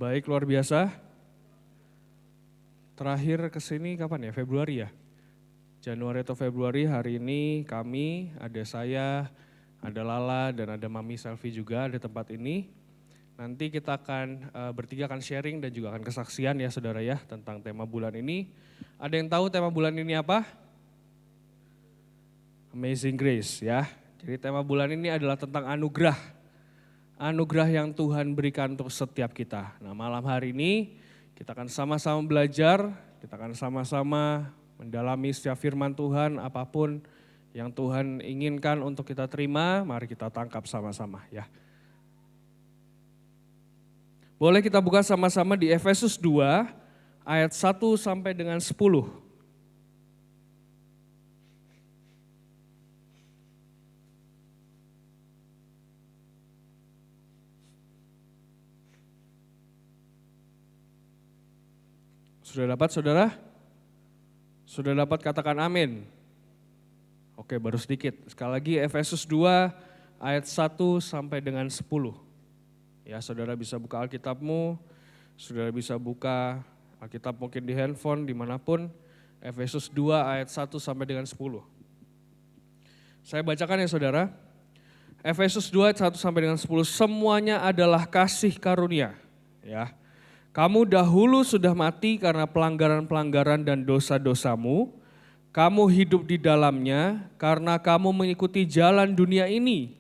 Baik, luar biasa. Terakhir kesini kapan ya? Februari ya? Januari atau Februari hari ini kami, ada saya, ada Lala dan ada Mami Selfie juga ada tempat ini. Nanti kita akan bertiga akan sharing dan juga akan kesaksian ya saudara ya tentang tema bulan ini. Ada yang tahu tema bulan ini apa? Amazing Grace ya. Jadi tema bulan ini adalah tentang anugerah. Anugerah yang Tuhan berikan untuk setiap kita. Nah malam hari ini kita akan sama-sama belajar, kita akan sama-sama mendalami setiap firman Tuhan, apapun yang Tuhan inginkan untuk kita terima, mari kita tangkap sama-sama ya. Boleh kita buka sama-sama di Efesus 2 ayat 1 sampai dengan 10. Sudah dapat saudara? Sudah dapat katakan amin? Oke baru sedikit. Sekali lagi Efesus 2 ayat 1 sampai dengan 10. Ya saudara bisa buka Alkitabmu, saudara bisa buka Alkitab mungkin di handphone dimanapun. Efesus 2 ayat 1 sampai dengan 10. Saya bacakan ya saudara. Efesus 2 ayat 1 sampai dengan 10. Semuanya adalah kasih karunia. Ya. Kamu dahulu sudah mati karena pelanggaran-pelanggaran dan dosa-dosamu. Kamu hidup di dalamnya karena kamu mengikuti jalan dunia ini.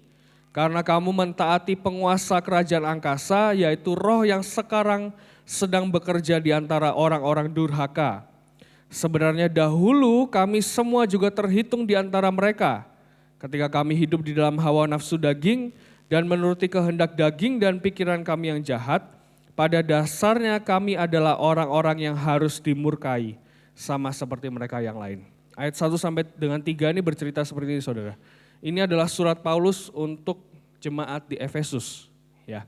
Karena kamu mentaati penguasa kerajaan angkasa, yaitu roh yang sekarang sedang bekerja di antara orang-orang durhaka. Sebenarnya dahulu kami semua juga terhitung di antara mereka. Ketika kami hidup di dalam hawa nafsu daging dan menuruti kehendak daging dan pikiran kami yang jahat, pada dasarnya kami adalah orang-orang yang harus dimurkai, sama seperti mereka yang lain. Ayat 1 sampai dengan 3 ini bercerita seperti ini saudara. Ini adalah surat Paulus untuk jemaat di Efesus. Ya.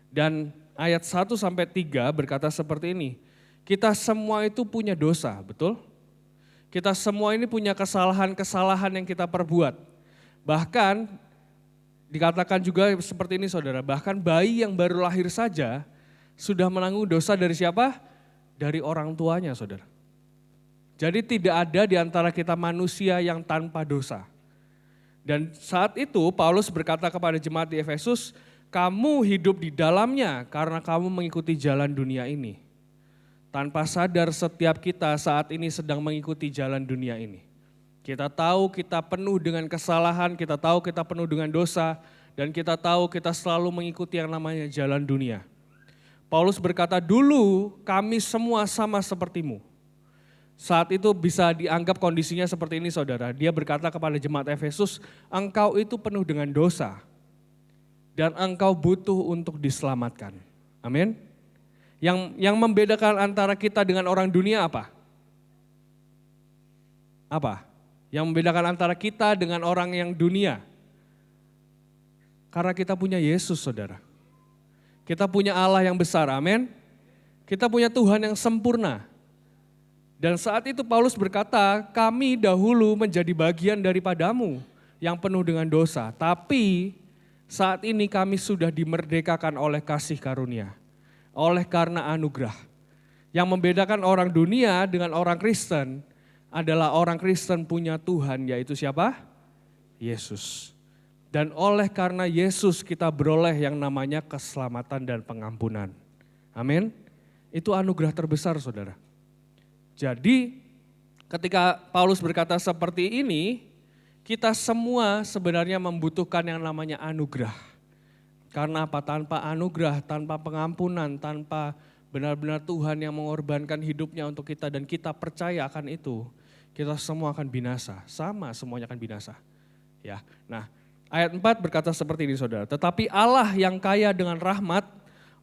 Dan ayat 1 sampai 3 berkata seperti ini. Kita semua itu punya dosa, betul? Kita semua ini punya kesalahan-kesalahan yang kita perbuat. Bahkan dikatakan juga seperti ini saudara, bahkan bayi yang baru lahir saja sudah menanggung dosa dari siapa? Dari orang tuanya saudara. Jadi tidak ada di antara kita manusia yang tanpa dosa. Dan saat itu Paulus berkata kepada jemaat di Efesus, kamu hidup di dalamnya karena kamu mengikuti jalan dunia ini. Tanpa sadar setiap kita saat ini sedang mengikuti jalan dunia ini. Kita tahu kita penuh dengan kesalahan, kita tahu kita penuh dengan dosa, dan kita tahu kita selalu mengikuti yang namanya jalan dunia. Paulus berkata, dulu kami semua sama sepertimu. Saat itu bisa dianggap kondisinya seperti ini saudara. Dia berkata kepada jemaat Efesus, engkau itu penuh dengan dosa. Dan engkau butuh untuk diselamatkan. Amin. Yang membedakan antara kita dengan orang dunia apa? Apa? Yang membedakan antara kita dengan orang yang dunia. Karena kita punya Yesus saudara. Kita punya Allah yang besar, amin. Kita punya Tuhan yang sempurna. Dan saat itu Paulus berkata, kami dahulu menjadi bagian daripadamu yang penuh dengan dosa. Tapi saat ini kami sudah dimerdekakan oleh kasih karunia. Oleh karena anugerah. Yang membedakan orang dunia dengan orang Kristen adalah orang Kristen punya Tuhan, yaitu siapa? Yesus. Dan oleh karena Yesus kita beroleh yang namanya keselamatan dan pengampunan. Amin. Itu anugerah terbesar saudara. Jadi ketika Paulus berkata seperti ini, kita semua sebenarnya membutuhkan yang namanya anugerah. Karena apa? Tanpa anugerah, tanpa pengampunan, tanpa benar-benar Tuhan yang mengorbankan hidupnya untuk kita dan kita percaya akan itu, kita semua akan binasa. Sama semuanya akan binasa. Ya. Nah, ayat 4 berkata seperti ini saudara, tetapi Allah yang kaya dengan rahmat,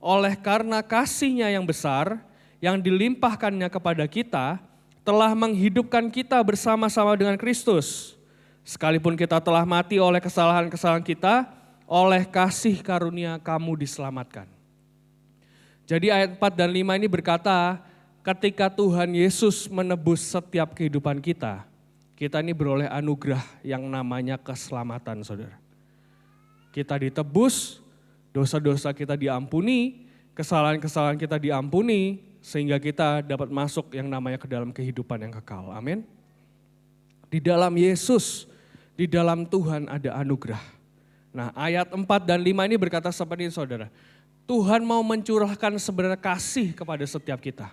oleh karena kasih-Nya yang besar, yang dilimpahkannya kepada kita, telah menghidupkan kita bersama-sama dengan Kristus. Sekalipun kita telah mati oleh kesalahan-kesalahan kita, oleh kasih karunia kamu diselamatkan. Jadi ayat 4 dan 5 ini berkata, ketika Tuhan Yesus menebus setiap kehidupan kita ini beroleh anugerah yang namanya keselamatan saudara. Kita ditebus, dosa-dosa kita diampuni, kesalahan-kesalahan kita diampuni, sehingga kita dapat masuk yang namanya ke dalam kehidupan yang kekal. Amin. Di dalam Yesus, di dalam Tuhan ada anugerah. Nah, ayat 4 dan 5 ini berkata seperti ini, saudara. Tuhan mau mencurahkan sebenarnya kasih kepada setiap kita.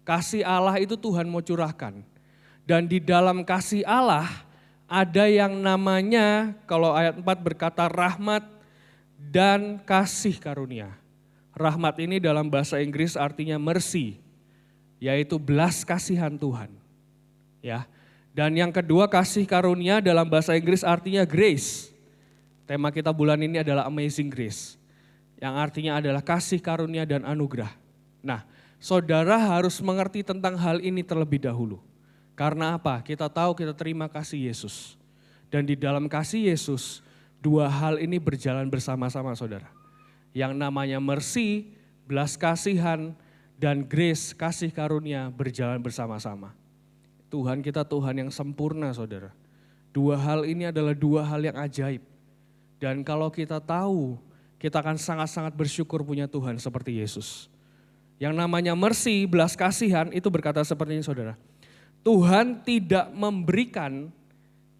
Kasih Allah itu Tuhan mau curahkan. Dan di dalam kasih Allah ada yang namanya, kalau ayat 4 berkata rahmat dan kasih karunia. Rahmat ini dalam bahasa Inggris artinya mercy, yaitu belas kasihan Tuhan. Ya. Dan yang kedua kasih karunia dalam bahasa Inggris artinya grace. Tema kita bulan ini adalah Amazing Grace, yang artinya adalah kasih karunia dan anugerah. Nah, saudara harus mengerti tentang hal ini terlebih dahulu. Karena apa? Kita tahu kita terima kasih Yesus. Dan di dalam kasih Yesus, dua hal ini berjalan bersama-sama, saudara. Yang namanya mercy, belas kasihan, dan grace, kasih karunia berjalan bersama-sama. Tuhan kita Tuhan yang sempurna, saudara. Dua hal ini adalah dua hal yang ajaib. Dan kalau kita tahu, kita akan sangat-sangat bersyukur punya Tuhan seperti Yesus. Yang namanya mercy, belas kasihan, itu berkata seperti ini, saudara. Tuhan tidak memberikan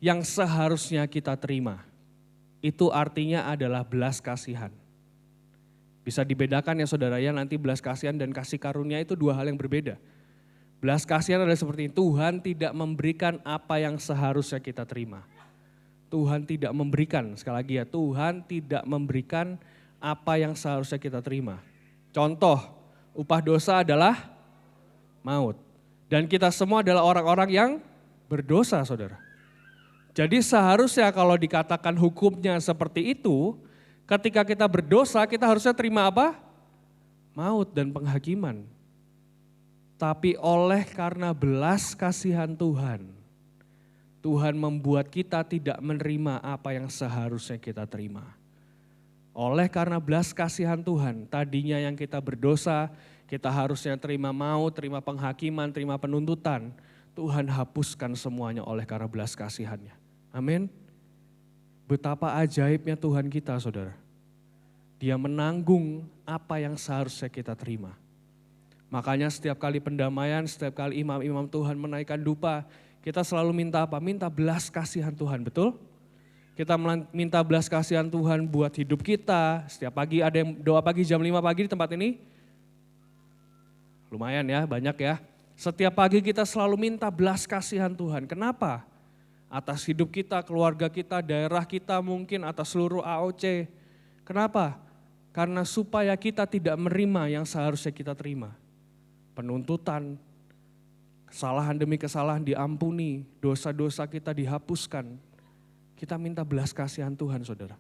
yang seharusnya kita terima. Itu artinya adalah belas kasihan. Bisa dibedakan ya saudara ya, nanti belas kasihan dan kasih karunia itu dua hal yang berbeda. Belas kasihan adalah seperti ini, Tuhan tidak memberikan apa yang seharusnya kita terima. Tuhan tidak memberikan, sekali lagi ya, Tuhan tidak memberikan apa yang seharusnya kita terima. Contoh, upah dosa adalah maut. Dan kita semua adalah orang-orang yang berdosa, saudara. Jadi seharusnya kalau dikatakan hukumnya seperti itu, ketika kita berdosa kita harusnya terima apa? Maut dan penghakiman. Tapi oleh karena belas kasihan Tuhan, Tuhan membuat kita tidak menerima apa yang seharusnya kita terima. Oleh karena belas kasihan Tuhan, tadinya yang kita berdosa, kita harusnya terima maut, terima penghakiman, terima penuntutan. Tuhan hapuskan semuanya oleh karena belas kasihannya. Amin. Betapa ajaibnya Tuhan kita, saudara. Dia menanggung apa yang seharusnya kita terima. Makanya setiap kali pendamaian, setiap kali imam-imam Tuhan menaikkan dupa, kita selalu minta apa? Minta belas kasihan Tuhan, betul? Kita minta belas kasihan Tuhan buat hidup kita. Setiap pagi ada yang doa pagi jam 5 pagi di tempat ini. Lumayan ya, banyak ya. Setiap pagi kita selalu minta belas kasihan Tuhan. Kenapa? Atas hidup kita, keluarga kita, daerah kita, mungkin atas seluruh AOC. Kenapa? Karena supaya kita tidak menerima yang seharusnya kita terima. Penuntutan, kesalahan demi kesalahan diampuni, dosa-dosa kita dihapuskan. Kita minta belas kasihan Tuhan, saudara.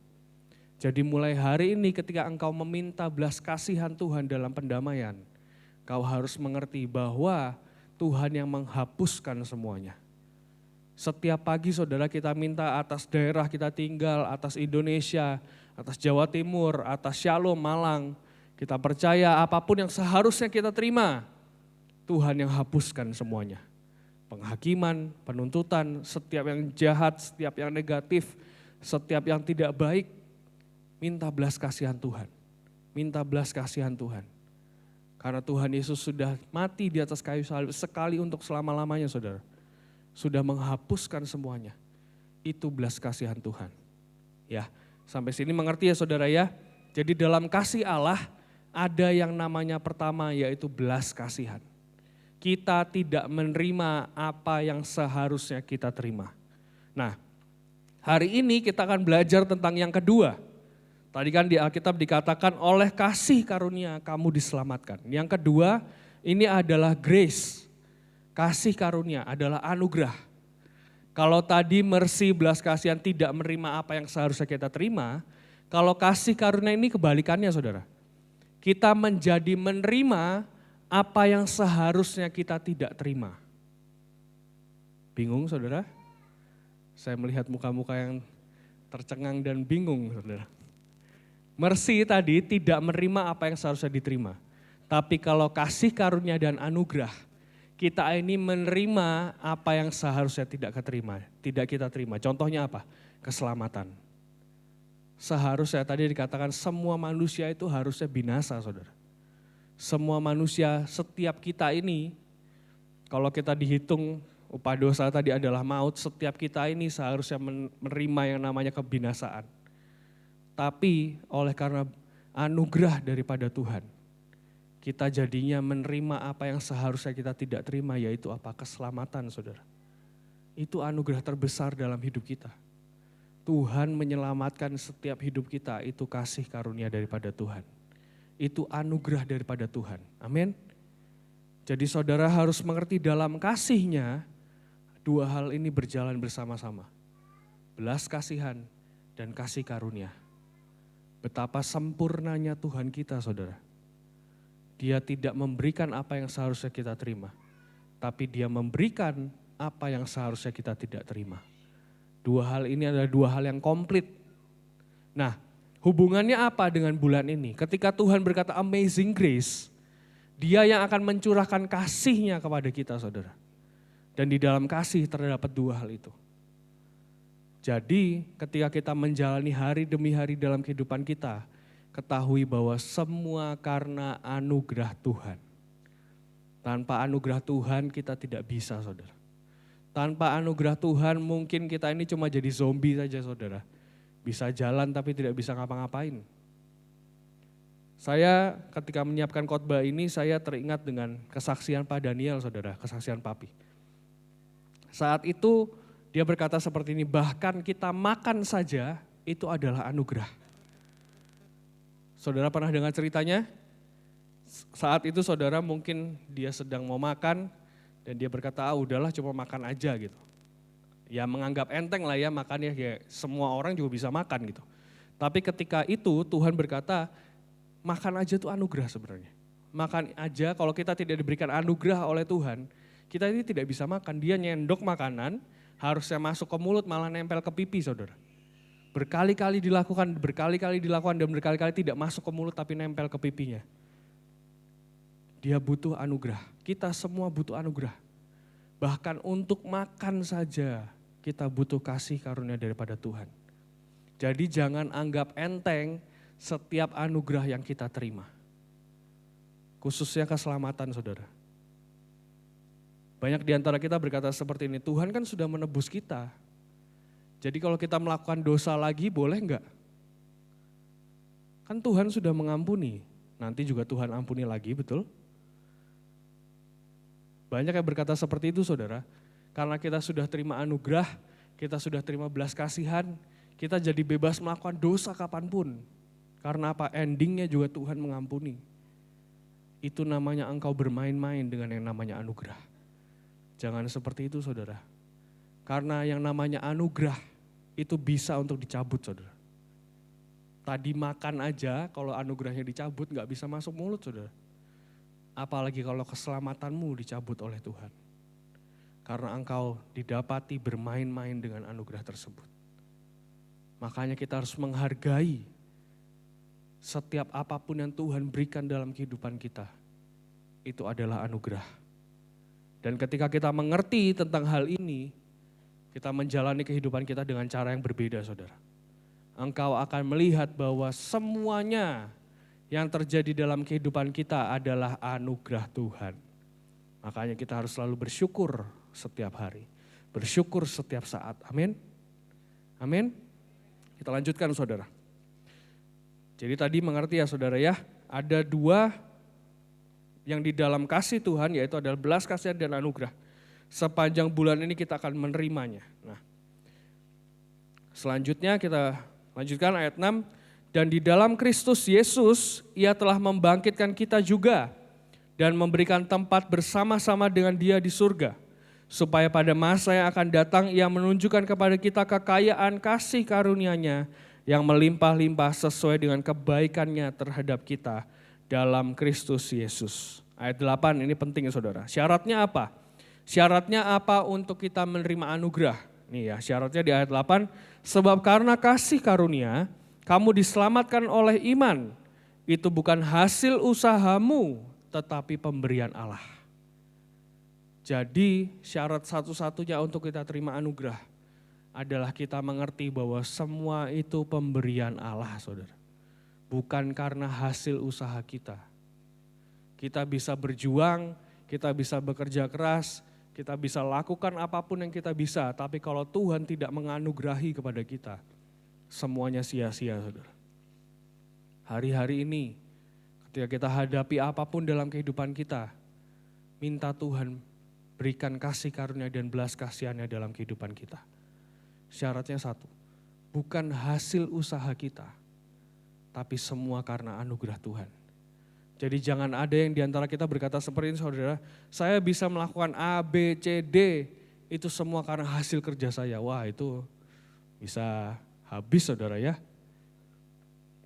Jadi mulai hari ini ketika engkau meminta belas kasihan Tuhan dalam pendamaian, kau harus mengerti bahwa Tuhan yang menghapuskan semuanya. Setiap pagi saudara kita minta atas daerah kita tinggal, atas Indonesia, atas Jawa Timur, atas Shalom, Malang. Kita percaya apapun yang seharusnya kita terima, Tuhan yang hapuskan semuanya. Penghakiman, penuntutan, setiap yang jahat, setiap yang negatif, setiap yang tidak baik, minta belas kasihan Tuhan. Minta belas kasihan Tuhan. Karena Tuhan Yesus sudah mati di atas kayu salib sekali untuk selama-lamanya, saudara. Sudah menghapuskan semuanya. Itu belas kasihan Tuhan. Ya, sampai sini mengerti ya saudara ya. Jadi dalam kasih Allah ada yang namanya pertama yaitu belas kasihan. Kita tidak menerima apa yang seharusnya kita terima. Nah, hari ini kita akan belajar tentang yang kedua. Tadi kan di Alkitab dikatakan oleh kasih karunia kamu diselamatkan. Yang kedua ini adalah grace. Kasih karunia adalah anugerah. Kalau tadi mercy, belas kasihan tidak menerima apa yang seharusnya kita terima. Kalau kasih karunia ini kebalikannya saudara. Kita menjadi menerima apa yang seharusnya kita tidak terima. Bingung saudara? Saya melihat muka-muka yang tercengang dan bingung saudara. Mercy tadi tidak menerima apa yang seharusnya diterima. Tapi kalau kasih karunia dan anugerah, kita ini menerima apa yang seharusnya tidak kita terima. Contohnya apa? Keselamatan. Seharusnya tadi dikatakan semua manusia itu harusnya binasa saudara. Semua manusia, setiap kita ini, kalau kita dihitung upah dosa tadi adalah maut, setiap kita ini seharusnya menerima yang namanya kebinasaan. Tapi oleh karena anugerah daripada Tuhan, kita jadinya menerima apa yang seharusnya kita tidak terima, yaitu apa? Keselamatan, saudara. Itu anugerah terbesar dalam hidup kita. Tuhan menyelamatkan setiap hidup kita, itu kasih karunia daripada Tuhan. Itu anugerah daripada Tuhan. Amin. Jadi saudara harus mengerti dalam kasih-Nya, dua hal ini berjalan bersama-sama. Belas kasihan dan kasih karunia. Betapa sempurnanya Tuhan kita, saudara. Dia tidak memberikan apa yang seharusnya kita terima, tapi Dia memberikan apa yang seharusnya kita tidak terima. Dua hal ini adalah dua hal yang komplit. Nah, hubungannya apa dengan bulan ini? Ketika Tuhan berkata amazing grace, Dia yang akan mencurahkan kasih-Nya kepada kita, saudara. Dan di dalam kasih terdapat dua hal itu. Jadi ketika kita menjalani hari demi hari dalam kehidupan kita, ketahui bahwa semua karena anugerah Tuhan. Tanpa anugerah Tuhan kita tidak bisa, saudara. Tanpa anugerah Tuhan mungkin kita ini cuma jadi zombie saja, saudara. Bisa jalan tapi tidak bisa ngapa-ngapain. Saya ketika menyiapkan khotbah ini, saya teringat dengan kesaksian Pak Daniel, saudara, kesaksian Papi. Saat itu dia berkata seperti ini, bahkan kita makan saja itu adalah anugerah. Saudara pernah dengar ceritanya? Saat itu saudara mungkin dia sedang mau makan, dan dia berkata, udahlah cuma makan aja gitu. Ya menganggap enteng lah ya makannya, ya semua orang juga bisa makan gitu. Tapi ketika itu Tuhan berkata, makan aja itu anugerah sebenarnya. Makan aja, kalau kita tidak diberikan anugerah oleh Tuhan, kita ini tidak bisa makan. Dia nyendok makanan, harusnya masuk ke mulut malah nempel ke pipi, saudara. Berkali-kali dilakukan dan berkali-kali tidak masuk ke mulut tapi nempel ke pipinya. Dia butuh anugerah, kita semua butuh anugerah. Bahkan untuk makan saja kita butuh kasih karunia daripada Tuhan. Jadi jangan anggap enteng setiap anugerah yang kita terima. Khususnya keselamatan, saudara. Banyak di antara kita berkata seperti ini, Tuhan kan sudah menebus kita. Jadi kalau kita melakukan dosa lagi boleh enggak? Kan Tuhan sudah mengampuni, nanti juga Tuhan ampuni lagi, betul? Banyak yang berkata seperti itu, saudara. Karena kita sudah terima anugerah, kita sudah terima belas kasihan, kita jadi bebas melakukan dosa kapanpun. Karena apa? Endingnya juga Tuhan mengampuni. Itu namanya engkau bermain-main dengan yang namanya anugerah. Jangan seperti itu, saudara. Karena yang namanya anugerah itu bisa untuk dicabut, saudara. Tadi makan aja, kalau anugerahnya dicabut gak bisa masuk mulut, saudara. Apalagi kalau keselamatanmu dicabut oleh Tuhan. Karena engkau didapati bermain-main dengan anugerah tersebut. Makanya kita harus menghargai setiap apapun yang Tuhan berikan dalam kehidupan kita. Itu adalah anugerah. Dan ketika kita mengerti tentang hal ini, kita menjalani kehidupan kita dengan cara yang berbeda, saudara. Engkau akan melihat bahwa semuanya yang terjadi dalam kehidupan kita adalah anugerah Tuhan. Makanya kita harus selalu bersyukur setiap hari. Bersyukur setiap saat. Amin. Amin. Kita lanjutkan, saudara. Jadi tadi mengerti ya, saudara ya. Ada dua yang di dalam kasih Tuhan, yaitu adalah belas kasihan dan anugerah. Sepanjang bulan ini kita akan menerimanya. Nah, selanjutnya kita lanjutkan ayat 6. Dan di dalam Kristus Yesus, Ia telah membangkitkan kita juga dan memberikan tempat bersama-sama dengan Dia di surga. Supaya pada masa yang akan datang Ia menunjukkan kepada kita kekayaan kasih karunia-Nya yang melimpah-limpah sesuai dengan kebaikan-Nya terhadap kita dalam Kristus Yesus. Ayat 8 ini penting, saudara. Syaratnya apa? Syaratnya apa untuk kita menerima anugerah? Nih ya, syaratnya di ayat 8. Sebab karena kasih karunia, kamu diselamatkan oleh iman. Itu bukan hasil usahamu, tetapi pemberian Allah. Jadi syarat satu-satunya untuk kita terima anugerah adalah kita mengerti bahwa semua itu pemberian Allah, saudara. Bukan karena hasil usaha kita. Kita bisa berjuang, kita bisa bekerja keras, kita bisa lakukan apapun yang kita bisa. Tapi kalau Tuhan tidak menganugerahi kepada kita, semuanya sia-sia, saudara. Hari-hari ini, ketika kita hadapi apapun dalam kehidupan kita, minta Tuhan berikan kasih karunia dan belas kasihannya dalam kehidupan kita. Syaratnya satu, bukan hasil usaha kita, tapi semua karena anugerah Tuhan. Jadi jangan ada yang diantara kita berkata seperti ini, saudara, saya bisa melakukan A, B, C, D, itu semua karena hasil kerja saya. Wah, itu bisa habis, saudara ya.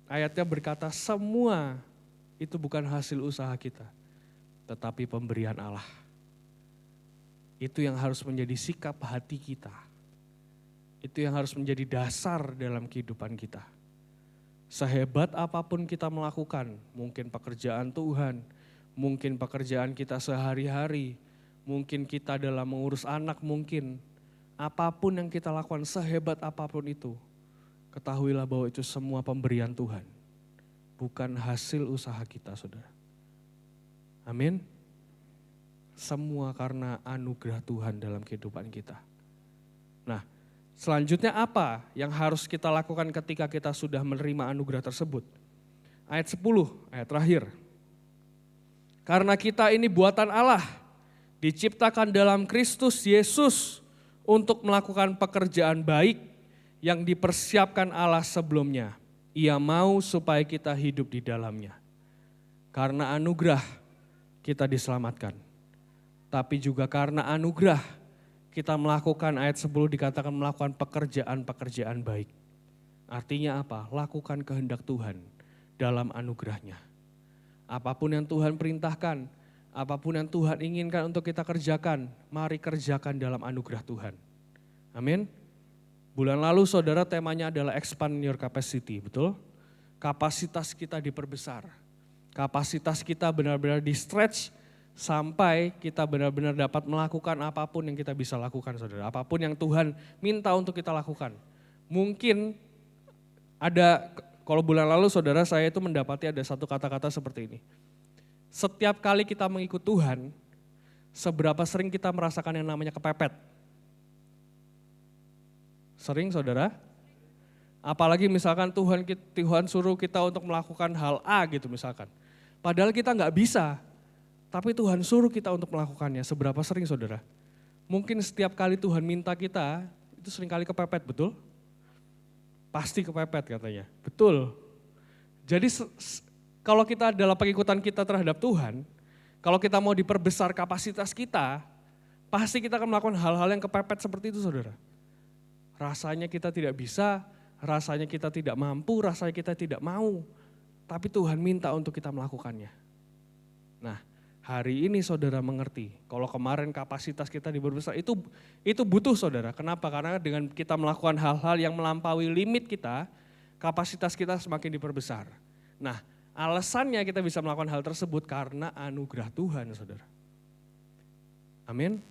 Ayatnya berkata semua itu bukan hasil usaha kita, tetapi pemberian Allah. Itu yang harus menjadi sikap hati kita. Itu yang harus menjadi dasar dalam kehidupan kita. Sehebat apapun kita melakukan, mungkin pekerjaan Tuhan, mungkin pekerjaan kita sehari-hari, mungkin kita dalam mengurus anak mungkin, apapun yang kita lakukan sehebat apapun itu, ketahuilah bahwa itu semua pemberian Tuhan, bukan hasil usaha kita, saudara. Amin. Semua karena anugerah Tuhan dalam kehidupan kita. Nah, selanjutnya apa yang harus kita lakukan ketika kita sudah menerima anugerah tersebut? Ayat 10, ayat terakhir. Karena kita ini buatan Allah, diciptakan dalam Kristus Yesus untuk melakukan pekerjaan baik yang dipersiapkan Allah sebelumnya. Ia mau supaya kita hidup di dalamnya. Karena anugerah kita diselamatkan. Tapi juga karena anugerah kita melakukan, ayat 10 dikatakan melakukan pekerjaan-pekerjaan baik. Artinya apa? Lakukan kehendak Tuhan dalam anugerahnya. Apapun yang Tuhan perintahkan, apapun yang Tuhan inginkan untuk kita kerjakan, mari kerjakan dalam anugerah Tuhan. Amin. Bulan lalu saudara temanya adalah expand your capacity, betul? Kapasitas kita diperbesar. Kapasitas kita benar-benar di stretch sampai kita benar-benar dapat melakukan apapun yang kita bisa lakukan, saudara. Apapun yang Tuhan minta untuk kita lakukan. Mungkin ada, kalau bulan lalu saudara saya itu mendapati ada satu kata-kata seperti ini. Setiap kali kita mengikut Tuhan, seberapa sering kita merasakan yang namanya kepepet? Sering, saudara? Apalagi misalkan Tuhan suruh kita untuk melakukan hal A gitu misalkan. Padahal kita nggak bisa. Tapi Tuhan suruh kita untuk melakukannya. Seberapa sering, saudara? Mungkin setiap kali Tuhan minta kita, itu sering kali kepepet, betul? Pasti kepepet katanya, betul. Jadi kalau kita dalam pengikutan kita terhadap Tuhan, kalau kita mau diperbesar kapasitas kita, pasti kita akan melakukan hal-hal yang kepepet seperti itu, saudara. Rasanya kita tidak bisa, rasanya kita tidak mampu, rasanya kita tidak mau. Tapi Tuhan minta untuk kita melakukannya. Nah, hari ini saudara mengerti, kalau kemarin kapasitas kita diperbesar, itu butuh saudara. Kenapa? Karena dengan kita melakukan hal-hal yang melampaui limit kita, kapasitas kita semakin diperbesar. Nah, alasannya kita bisa melakukan hal tersebut karena anugerah Tuhan, saudara. Amin.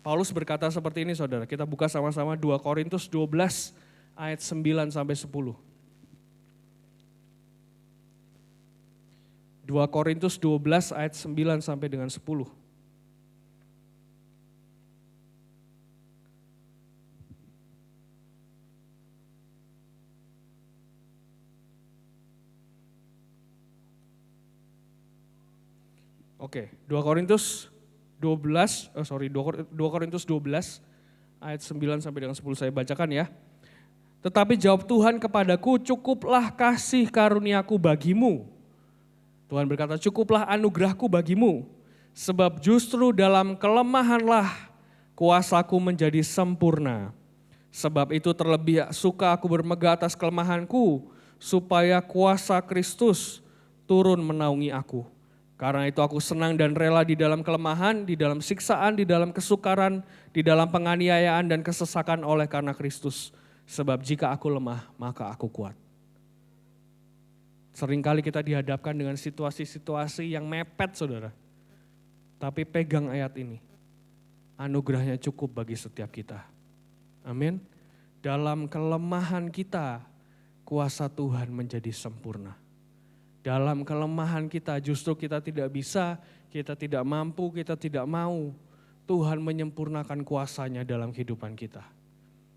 Paulus berkata seperti ini, saudara. Kita buka sama-sama 2 Korintus 12 ayat 9 sampai 10. 2 Korintus 12 ayat 9 sampai dengan 10. Oke, 2 Korintus 12 ayat 9 sampai dengan 10 saya bacakan ya. Tetapi jawab Tuhan kepadaku, cukuplah kasih karuniaku bagimu. Tuhan berkata, cukuplah anugerahku bagimu, sebab justru dalam kelemahanlah kuasaku menjadi sempurna. Sebab itu terlebih suka aku bermegah atas kelemahanku, supaya kuasa Kristus turun menaungi aku. Karena itu aku senang dan rela di dalam kelemahan, di dalam siksaan, di dalam kesukaran, di dalam penganiayaan dan kesesakan oleh karena Kristus. Sebab jika aku lemah, maka aku kuat. Seringkali kita dihadapkan dengan situasi-situasi yang mepet, saudara. Tapi pegang ayat ini. Anugerahnya cukup bagi setiap kita. Amin. Dalam kelemahan kita, kuasa Tuhan menjadi sempurna. Dalam kelemahan kita justru kita tidak bisa, kita tidak mampu, kita tidak mau. Tuhan menyempurnakan kuasa-Nya dalam kehidupan kita.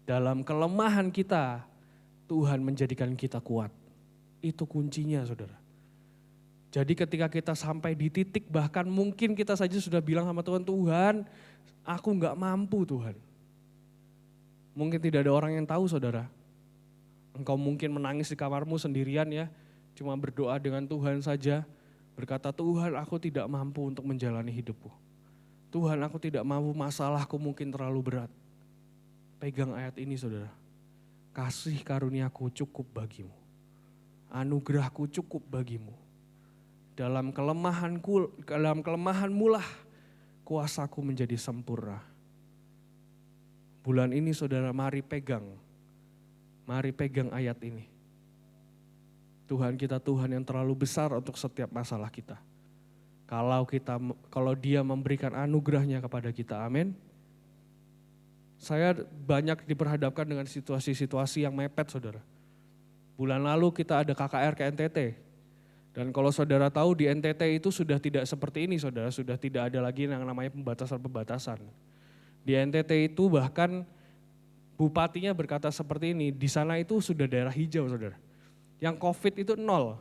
Dalam kelemahan kita, Tuhan menjadikan kita kuat. Itu kuncinya saudara. Jadi ketika kita sampai di titik bahkan mungkin kita saja sudah bilang sama Tuhan, Tuhan aku gak mampu Tuhan. Mungkin tidak ada orang yang tahu saudara. Engkau mungkin menangis di kamarmu sendirian ya, cuma berdoa dengan Tuhan saja. Berkata Tuhan aku tidak mampu untuk menjalani hidupku. Tuhan aku tidak mampu, masalahku mungkin terlalu berat. Pegang ayat ini saudara. Kasih karuniaku cukup bagimu. Anugerahku cukup bagimu. Dalam kelemahanmu lah kuasaku menjadi sempurna. Bulan ini saudara mari pegang ayat ini. Tuhan kita Tuhan yang terlalu besar untuk setiap masalah kita. Kalau Dia memberikan anugerahnya kepada kita, amin. Saya banyak diperhadapkan dengan situasi-situasi yang mepet saudara. Bulan lalu kita ada KKR ke NTT. Dan kalau saudara tahu di NTT itu sudah tidak seperti ini saudara, sudah tidak ada lagi yang namanya pembatasan-pembatasan. Di NTT itu bahkan bupatinya berkata seperti ini, di sana itu sudah daerah hijau saudara. Yang COVID itu 0.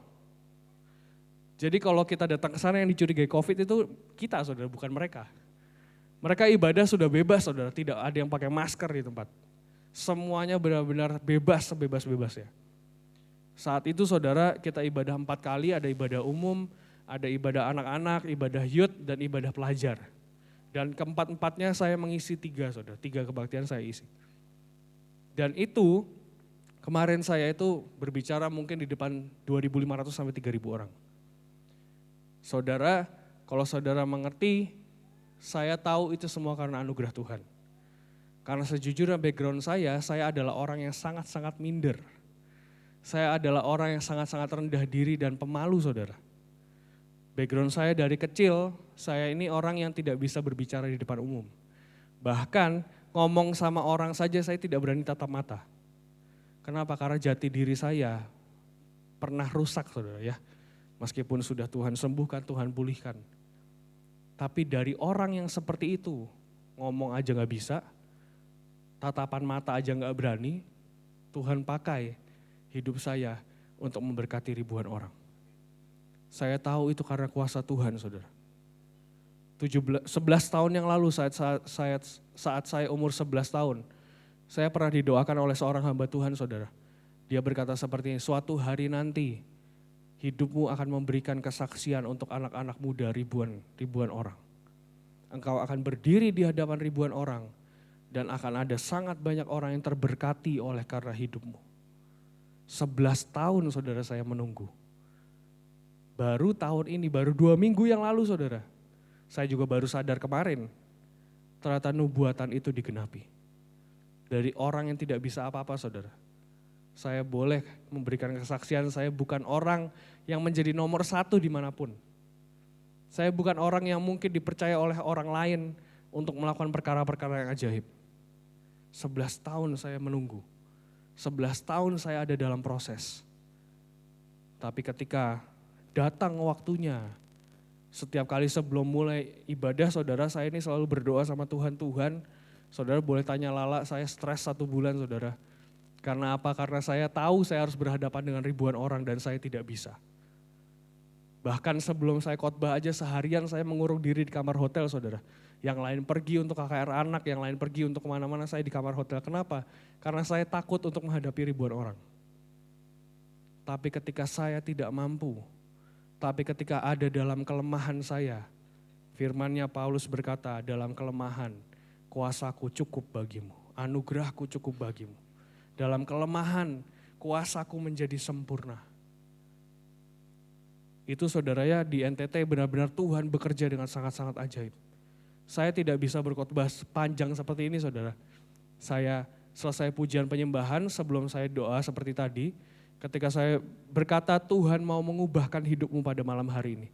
Jadi kalau kita datang ke sana yang dicurigai COVID itu kita saudara, bukan mereka. Mereka ibadah sudah bebas saudara, tidak ada yang pakai masker di tempat. Semuanya benar-benar bebas, sebebas-bebasnya. Saat itu saudara kita ibadah 4 kali, ada ibadah umum, ada ibadah anak-anak, ibadah youth, dan ibadah pelajar. Dan keempat-empatnya saya mengisi 3 saudara, 3 kebaktian saya isi. Dan itu kemarin saya itu berbicara mungkin di depan 2.500 sampai 3.000 orang. Saudara, kalau saudara mengerti, saya tahu itu semua karena anugerah Tuhan. Karena sejujurnya background saya adalah orang yang sangat-sangat minder. Saya adalah orang yang sangat-sangat rendah diri dan pemalu saudara. Background saya dari kecil, saya ini orang yang tidak bisa berbicara di depan umum. Bahkan ngomong sama orang saja saya tidak berani tatap mata. Kenapa? Karena jati diri saya pernah rusak saudara ya. Meskipun sudah Tuhan sembuhkan, Tuhan pulihkan. Tapi dari orang yang seperti itu, ngomong aja gak bisa, tatapan mata aja gak berani, Tuhan pakai hidup saya untuk memberkati ribuan orang. Saya tahu itu karena kuasa Tuhan saudara. 11 tahun yang lalu saat saya umur 11 tahun, saya pernah didoakan oleh seorang hamba Tuhan saudara. Dia berkata seperti ini, suatu hari nanti hidupmu akan memberikan kesaksian untuk anak-anak muda ribuan orang. Engkau akan berdiri di hadapan ribuan orang dan akan ada sangat banyak orang yang terberkati oleh karena hidupmu. 11 tahun saudara saya menunggu. Baru tahun ini, baru 2 minggu yang lalu saudara. Saya juga baru sadar kemarin, ternyata nubuatan itu digenapi. Dari orang yang tidak bisa apa-apa saudara. Saya boleh memberikan kesaksian, saya bukan orang yang menjadi nomor 1 dimanapun. Saya bukan orang yang mungkin dipercaya oleh orang lain untuk melakukan perkara-perkara yang ajaib. 11 tahun saya menunggu. 11 tahun saya ada dalam proses. Tapi ketika datang waktunya, setiap kali sebelum mulai ibadah saudara, saya ini selalu berdoa sama Tuhan, Tuhan, saudara boleh tanya Lala, saya stres 1 bulan saudara. Karena apa? Karena saya tahu saya harus berhadapan dengan ribuan orang dan saya tidak bisa. Bahkan sebelum saya khotbah aja seharian saya mengurung diri di kamar hotel saudara. Yang lain pergi untuk KKR anak, yang lain pergi untuk kemana-mana, saya di kamar hotel. Kenapa? Karena saya takut untuk menghadapi ribuan orang. Tapi ketika saya tidak mampu, tapi ketika ada dalam kelemahan saya, firman-Nya Paulus berkata, dalam kelemahan kuasaku cukup bagimu, anugerahku cukup bagimu. Dalam kelemahan kuasaku menjadi sempurna. Itu saudara ya, di NTT benar-benar Tuhan bekerja dengan sangat-sangat ajaib. Saya tidak bisa berkhotbah panjang seperti ini saudara. Saya selesai pujian penyembahan sebelum saya doa seperti tadi. Ketika saya berkata Tuhan mau mengubahkan hidupmu pada malam hari ini.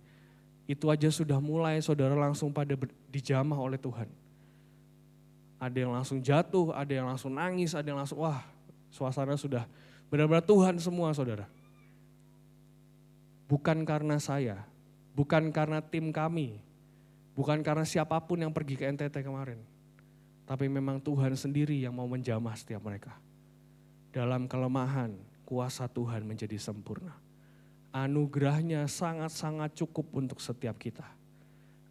Itu aja sudah mulai saudara langsung pada dijamah oleh Tuhan. Ada yang langsung jatuh, ada yang langsung nangis, ada yang langsung wah suasana sudah benar-benar Tuhan semua saudara. bukan karena saya, bukan karena tim kami, bukan karena siapapun yang pergi ke NTT kemarin. Tapi memang Tuhan sendiri yang mau menjamah setiap mereka. Dalam kelemahan, kuasa Tuhan menjadi sempurna. Anugerahnya sangat-sangat cukup untuk setiap kita.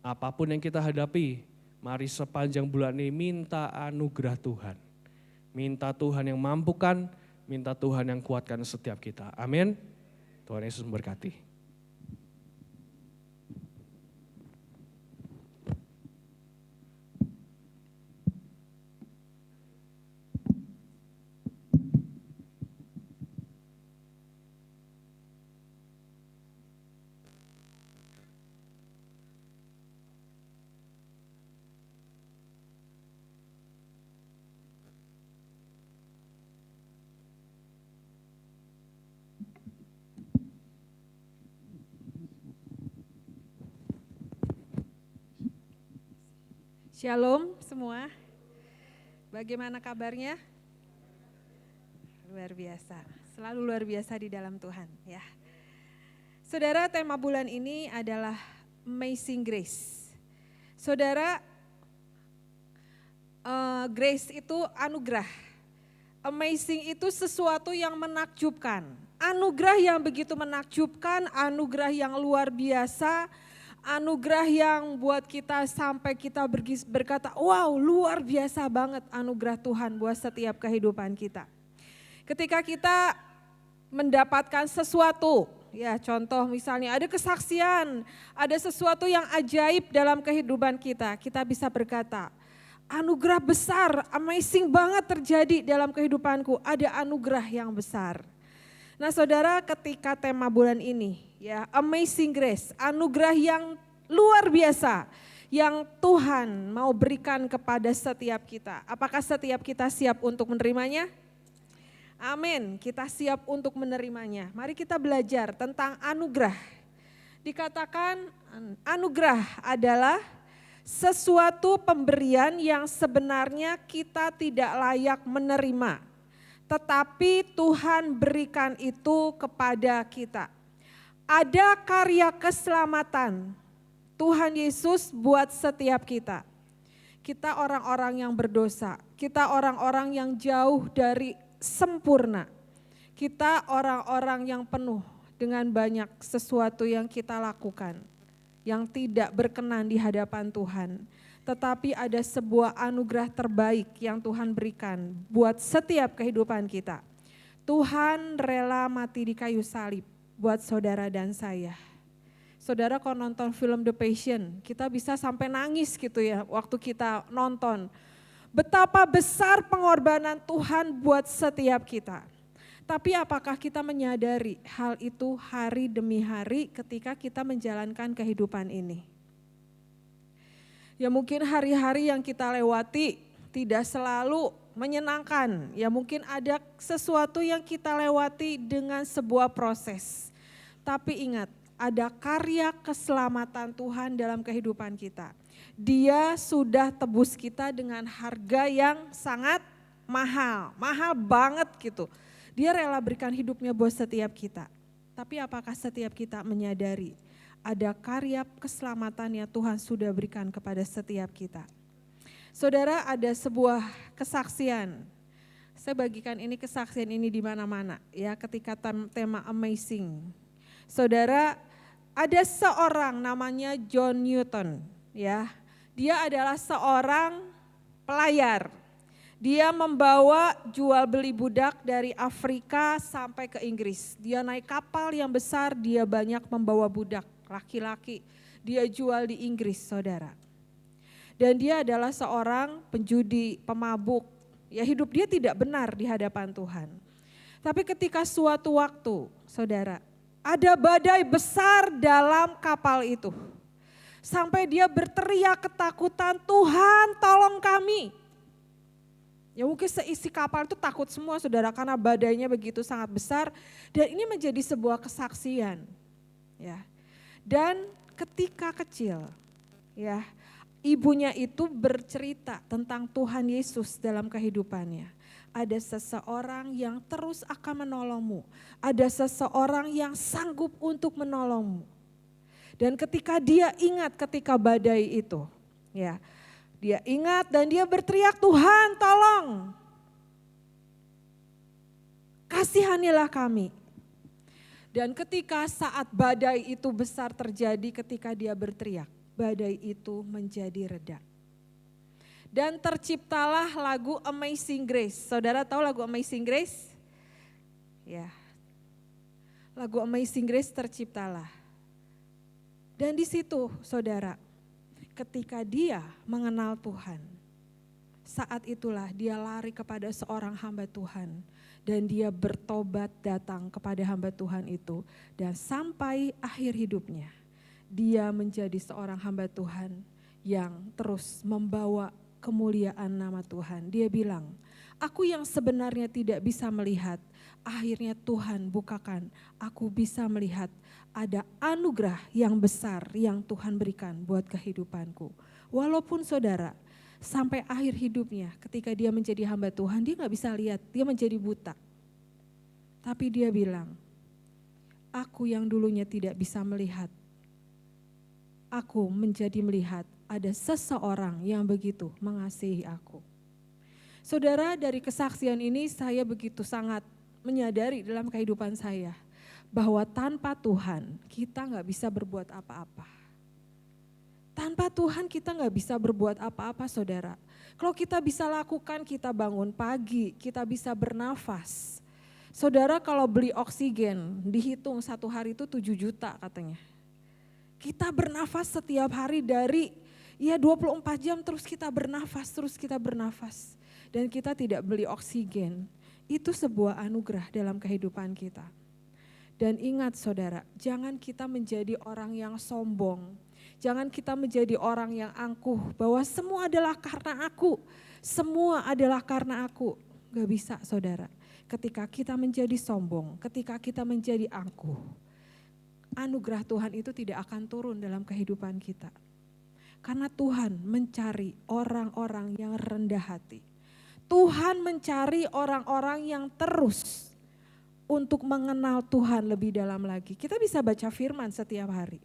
Apapun yang kita hadapi, mari sepanjang bulan ini minta anugerah Tuhan. Minta Tuhan yang mampukan, minta Tuhan yang kuatkan setiap kita. Amin. Tuhan Yesus memberkati. Shalom semua, bagaimana kabarnya? Luar biasa, selalu luar biasa di dalam Tuhan ya. Saudara, tema bulan ini adalah Amazing Grace. Saudara, grace itu anugerah, amazing itu sesuatu yang menakjubkan. Anugerah yang begitu menakjubkan, anugerah yang luar biasa, anugerah yang buat kita sampai kita berkata, wow luar biasa banget anugerah Tuhan buat setiap kehidupan kita. Ketika kita mendapatkan sesuatu, ya contoh misalnya ada kesaksian, ada sesuatu yang ajaib dalam kehidupan kita, kita bisa berkata, anugerah besar, amazing banget terjadi dalam kehidupanku, ada anugerah yang besar. Nah saudara, ketika tema bulan ini ya Amazing Grace, anugerah yang luar biasa yang Tuhan mau berikan kepada setiap kita. Apakah setiap kita siap untuk menerimanya? Amin, kita siap untuk menerimanya. Mari kita belajar tentang anugerah. Dikatakan anugerah adalah sesuatu pemberian yang sebenarnya kita tidak layak menerima. Tetapi Tuhan berikan itu kepada kita. Ada karya keselamatan Tuhan Yesus buat setiap kita. Kita orang-orang yang berdosa, kita orang-orang yang jauh dari sempurna. Kita orang-orang yang penuh dengan banyak sesuatu yang kita lakukan, yang tidak berkenan di hadapan Tuhan. Tetapi ada sebuah anugerah terbaik yang Tuhan berikan buat setiap kehidupan kita. Tuhan rela mati di kayu salib buat saudara dan saya. Saudara kalau nonton film The Passion, kita bisa sampai nangis gitu ya waktu kita nonton. Betapa besar pengorbanan Tuhan buat setiap kita. Tapi apakah kita menyadari hal itu hari demi hari ketika kita menjalankan kehidupan ini? Ya mungkin hari-hari yang kita lewati tidak selalu menyenangkan. Ya mungkin ada sesuatu yang kita lewati dengan sebuah proses. Tapi ingat, ada karya keselamatan Tuhan dalam kehidupan kita. Dia sudah tebus kita dengan harga yang sangat mahal, mahal banget gitu. Dia rela berikan hidupnya buat setiap kita. Tapi apakah setiap kita menyadari ada karya keselamatan yang Tuhan sudah berikan kepada setiap kita? Saudara, ada sebuah kesaksian. Saya bagikan ini kesaksian ini di mana-mana ya ketika tema amazing. Saudara, ada seorang namanya John Newton ya. Dia adalah seorang pelayar. Dia membawa jual beli budak dari Afrika sampai ke Inggris. Dia naik kapal yang besar, dia banyak membawa budak laki-laki. Dia jual di Inggris, saudara. Dan dia adalah seorang penjudi, pemabuk. Ya hidup dia tidak benar di hadapan Tuhan. Tapi ketika suatu waktu, saudara, ada badai besar dalam kapal itu. Sampai dia berteriak ketakutan, Tuhan tolong kami. Ya mungkin seisi kapal itu takut semua saudara karena badainya begitu sangat besar. Dan ini menjadi sebuah kesaksian. Ya. Dan ketika kecil, ya ibunya itu bercerita tentang Tuhan Yesus dalam kehidupannya. Ada seseorang yang terus akan menolongmu. Ada seseorang yang sanggup untuk menolongmu. Dan ketika dia ingat ketika badai itu, ya, dia ingat dan dia berteriak, Tuhan tolong, kasihanilah kami. Dan ketika saat badai itu besar terjadi, ketika dia berteriak, badai itu menjadi reda. Dan terciptalah lagu Amazing Grace. Saudara tahu lagu Amazing Grace? Ya, lagu Amazing Grace terciptalah. Dan di situ saudara, ketika dia mengenal Tuhan, saat itulah dia lari kepada seorang hamba Tuhan. Dan dia bertobat datang kepada hamba Tuhan itu. Dan sampai akhir hidupnya, dia menjadi seorang hamba Tuhan yang terus membawa kemuliaan nama Tuhan. Dia bilang, aku yang sebenarnya tidak bisa melihat, akhirnya Tuhan bukakan, aku bisa melihat ada anugerah yang besar yang Tuhan berikan buat kehidupanku. Walaupun saudara, sampai akhir hidupnya ketika dia menjadi hamba Tuhan, dia gak bisa lihat, dia menjadi buta. Tapi dia bilang, aku yang dulunya tidak bisa melihat, aku menjadi melihat ada seseorang yang begitu mengasihi aku. Saudara, dari kesaksian ini saya begitu sangat menyadari dalam kehidupan saya, bahwa tanpa Tuhan kita gak bisa berbuat apa-apa. Tanpa Tuhan kita gak bisa berbuat apa-apa saudara. Kalau kita bisa lakukan, kita bangun pagi, kita bisa bernafas. Saudara kalau beli oksigen, dihitung satu hari itu 7 juta katanya. Kita bernafas setiap hari dari 24 jam terus kita bernafas. Dan kita tidak beli oksigen. Itu sebuah anugerah dalam kehidupan kita. Dan ingat saudara, jangan kita menjadi orang yang sombong. Jangan kita menjadi orang yang angkuh bahwa semua adalah karena aku. Semua adalah karena aku. Gak bisa saudara. Ketika kita menjadi sombong, ketika kita menjadi angkuh, anugerah Tuhan itu tidak akan turun dalam kehidupan kita. Karena Tuhan mencari orang-orang yang rendah hati. Tuhan mencari orang-orang yang terus untuk mengenal Tuhan lebih dalam lagi. Kita bisa baca firman setiap hari.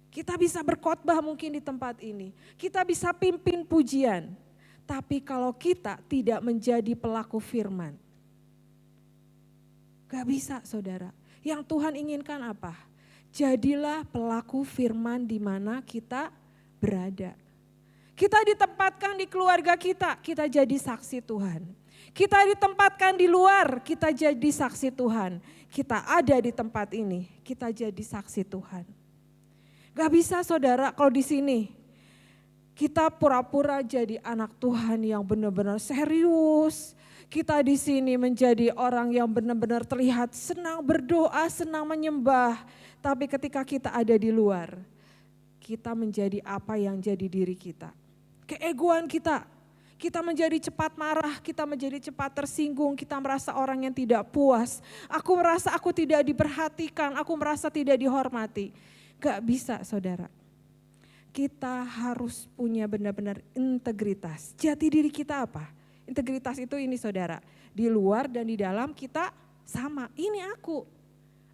Kita bisa berkhotbah mungkin di tempat ini. Kita bisa pimpin pujian. Tapi kalau kita tidak menjadi pelaku firman, gak bisa saudara. Yang Tuhan inginkan apa? Jadilah pelaku firman di mana kita berada. Kita ditempatkan di keluarga kita jadi saksi Tuhan. Kita ditempatkan di luar, kita jadi saksi Tuhan. Kita ada di tempat ini, kita jadi saksi Tuhan. Gak bisa saudara kalau di sini kita pura-pura jadi anak Tuhan yang benar-benar serius. Kita di sini menjadi orang yang benar-benar terlihat senang berdoa, senang menyembah. Tapi ketika kita ada di luar, kita menjadi apa yang jadi diri kita. Keegoan kita menjadi cepat marah, kita menjadi cepat tersinggung, kita merasa orang yang tidak puas. Aku merasa aku tidak diperhatikan, aku merasa tidak dihormati. Gak bisa saudara. Kita harus punya benar-benar integritas. Jati diri kita apa? Integritas itu ini saudara. Di luar dan di dalam kita sama. Ini aku.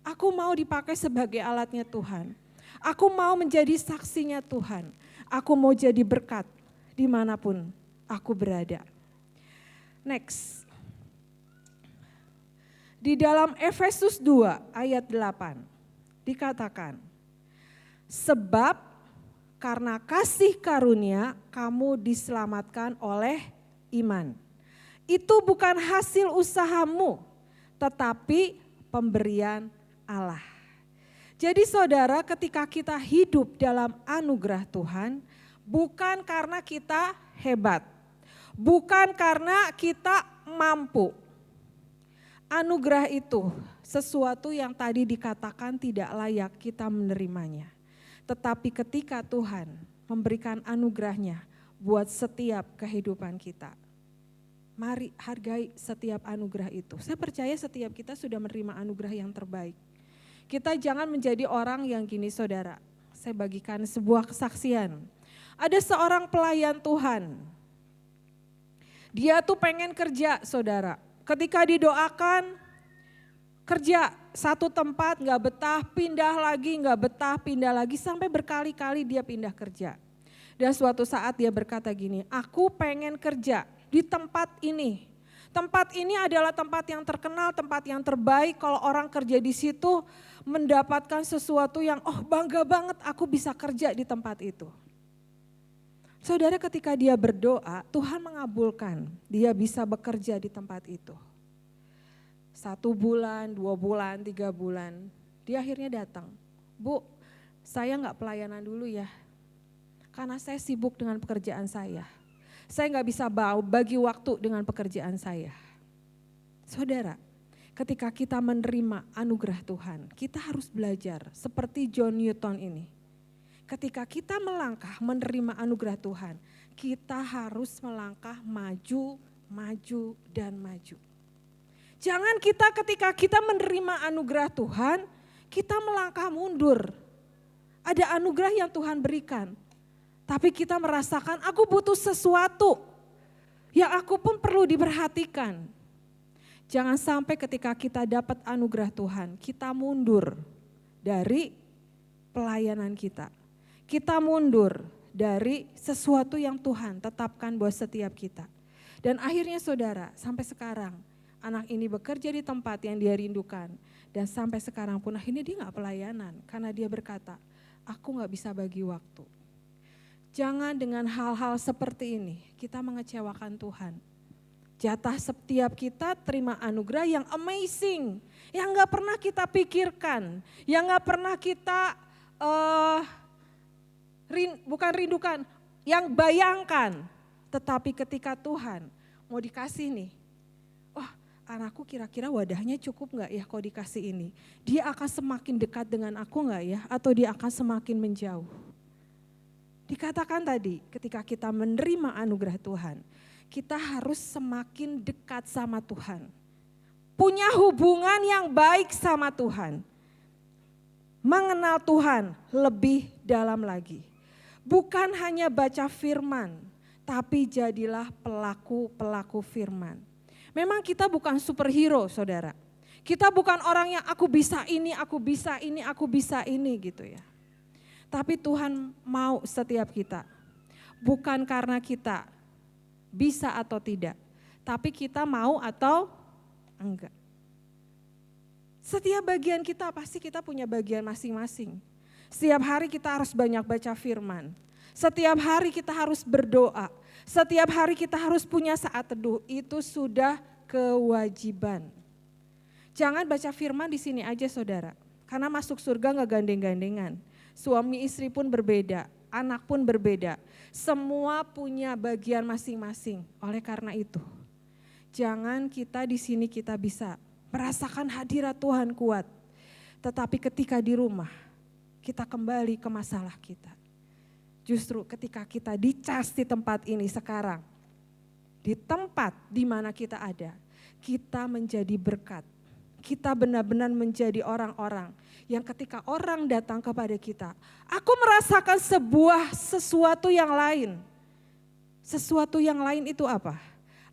Aku mau dipakai sebagai alatnya Tuhan. Aku mau menjadi saksinya Tuhan. Aku mau jadi berkat dimanapun aku berada. Next. Di dalam Efesus 2 ayat 8 dikatakan, sebab karena kasih karunia kamu diselamatkan oleh iman. Itu bukan hasil usahamu, tetapi pemberian Allah. Jadi saudara, ketika kita hidup dalam anugerah Tuhan, bukan karena kita hebat, bukan karena kita mampu. Anugerah itu sesuatu yang tadi dikatakan tidak layak kita menerimanya. Tetapi ketika Tuhan memberikan anugerahnya buat setiap kehidupan kita, mari hargai setiap anugerah itu. Saya percaya setiap kita sudah menerima anugerah yang terbaik. Kita jangan menjadi orang yang gini saudara, saya bagikan sebuah kesaksian. Ada seorang pelayan Tuhan. Dia tuh pengen kerja, saudara. Ketika didoakan, kerja satu tempat nggak betah, pindah lagi nggak betah, pindah lagi sampai berkali-kali dia pindah kerja. Dan suatu saat dia berkata gini, aku pengen kerja di tempat ini. Tempat ini adalah tempat yang terkenal, tempat yang terbaik. Kalau orang kerja di situ mendapatkan sesuatu yang bangga banget aku bisa kerja di tempat itu. Saudara, ketika dia berdoa, Tuhan mengabulkan dia bisa bekerja di tempat itu. 1 bulan, 2 bulan, 3 bulan, dia akhirnya datang. Bu, saya nggak pelayanan dulu ya, karena saya sibuk dengan pekerjaan saya. Saya nggak bisa bagi waktu dengan pekerjaan saya. Saudara, ketika kita menerima anugerah Tuhan, kita harus belajar seperti John Newton ini. Ketika kita melangkah menerima anugerah Tuhan, kita harus melangkah maju, maju, dan maju. Jangan kita ketika kita menerima anugerah Tuhan, kita melangkah mundur. Ada anugerah yang Tuhan berikan, tapi kita merasakan aku butuh sesuatu yang aku pun perlu diperhatikan. Jangan sampai ketika kita dapat anugerah Tuhan, kita mundur dari pelayanan kita. Kita mundur dari sesuatu yang Tuhan tetapkan buat setiap kita. Dan akhirnya saudara, sampai sekarang anak ini bekerja di tempat yang dia rindukan. Dan sampai sekarang pun akhirnya dia gak pelayanan. Karena dia berkata, aku gak bisa bagi waktu. Jangan dengan hal-hal seperti ini kita mengecewakan Tuhan. Jatah setiap kita terima anugerah yang amazing. Yang gak pernah kita pikirkan. Yang gak pernah kita bukan rindukan, yang bayangkan. Tetapi ketika Tuhan mau dikasih nih, anakku kira-kira wadahnya cukup gak ya kalau dikasih ini. Dia akan semakin dekat dengan aku gak ya, atau dia akan semakin menjauh. Dikatakan tadi ketika kita menerima anugerah Tuhan, kita harus semakin dekat sama Tuhan. Punya hubungan yang baik sama Tuhan. Mengenal Tuhan lebih dalam lagi. Bukan hanya baca firman, tapi jadilah pelaku-pelaku firman. Memang kita bukan superhero, saudara. Kita bukan orang yang aku bisa ini, aku bisa ini, aku bisa ini gitu ya. Tapi Tuhan mau setiap kita. Bukan karena kita bisa atau tidak, tapi kita mau atau enggak. Setiap bagian kita pasti kita punya bagian masing-masing. Setiap hari kita harus banyak baca firman. Setiap hari kita harus berdoa. Setiap hari kita harus punya saat teduh. Itu sudah kewajiban. Jangan baca firman di sini aja saudara. Karena masuk surga gak gandeng-gandengan. Suami istri pun berbeda, anak pun berbeda. Semua punya bagian masing-masing. Oleh karena itu, jangan kita di sini kita bisa merasakan hadirat Tuhan kuat. Tetapi ketika di rumah, kita kembali ke masalah kita. Justru ketika kita dicas di tempat ini sekarang, di tempat di mana kita ada, kita menjadi berkat. Kita benar-benar menjadi orang-orang yang ketika orang datang kepada kita, aku merasakan sesuatu yang lain. Sesuatu yang lain itu apa?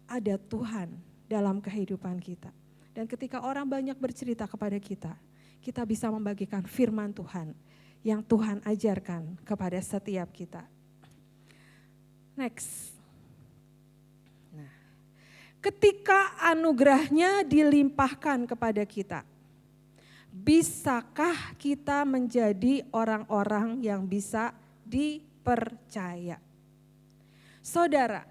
Ada Tuhan dalam kehidupan kita. Dan ketika orang banyak bercerita kepada kita, kita bisa membagikan firman Tuhan yang Tuhan ajarkan kepada setiap kita. Next. Nah, ketika anugerahnya dilimpahkan kepada kita, bisakah kita menjadi orang-orang yang bisa dipercaya? Saudara,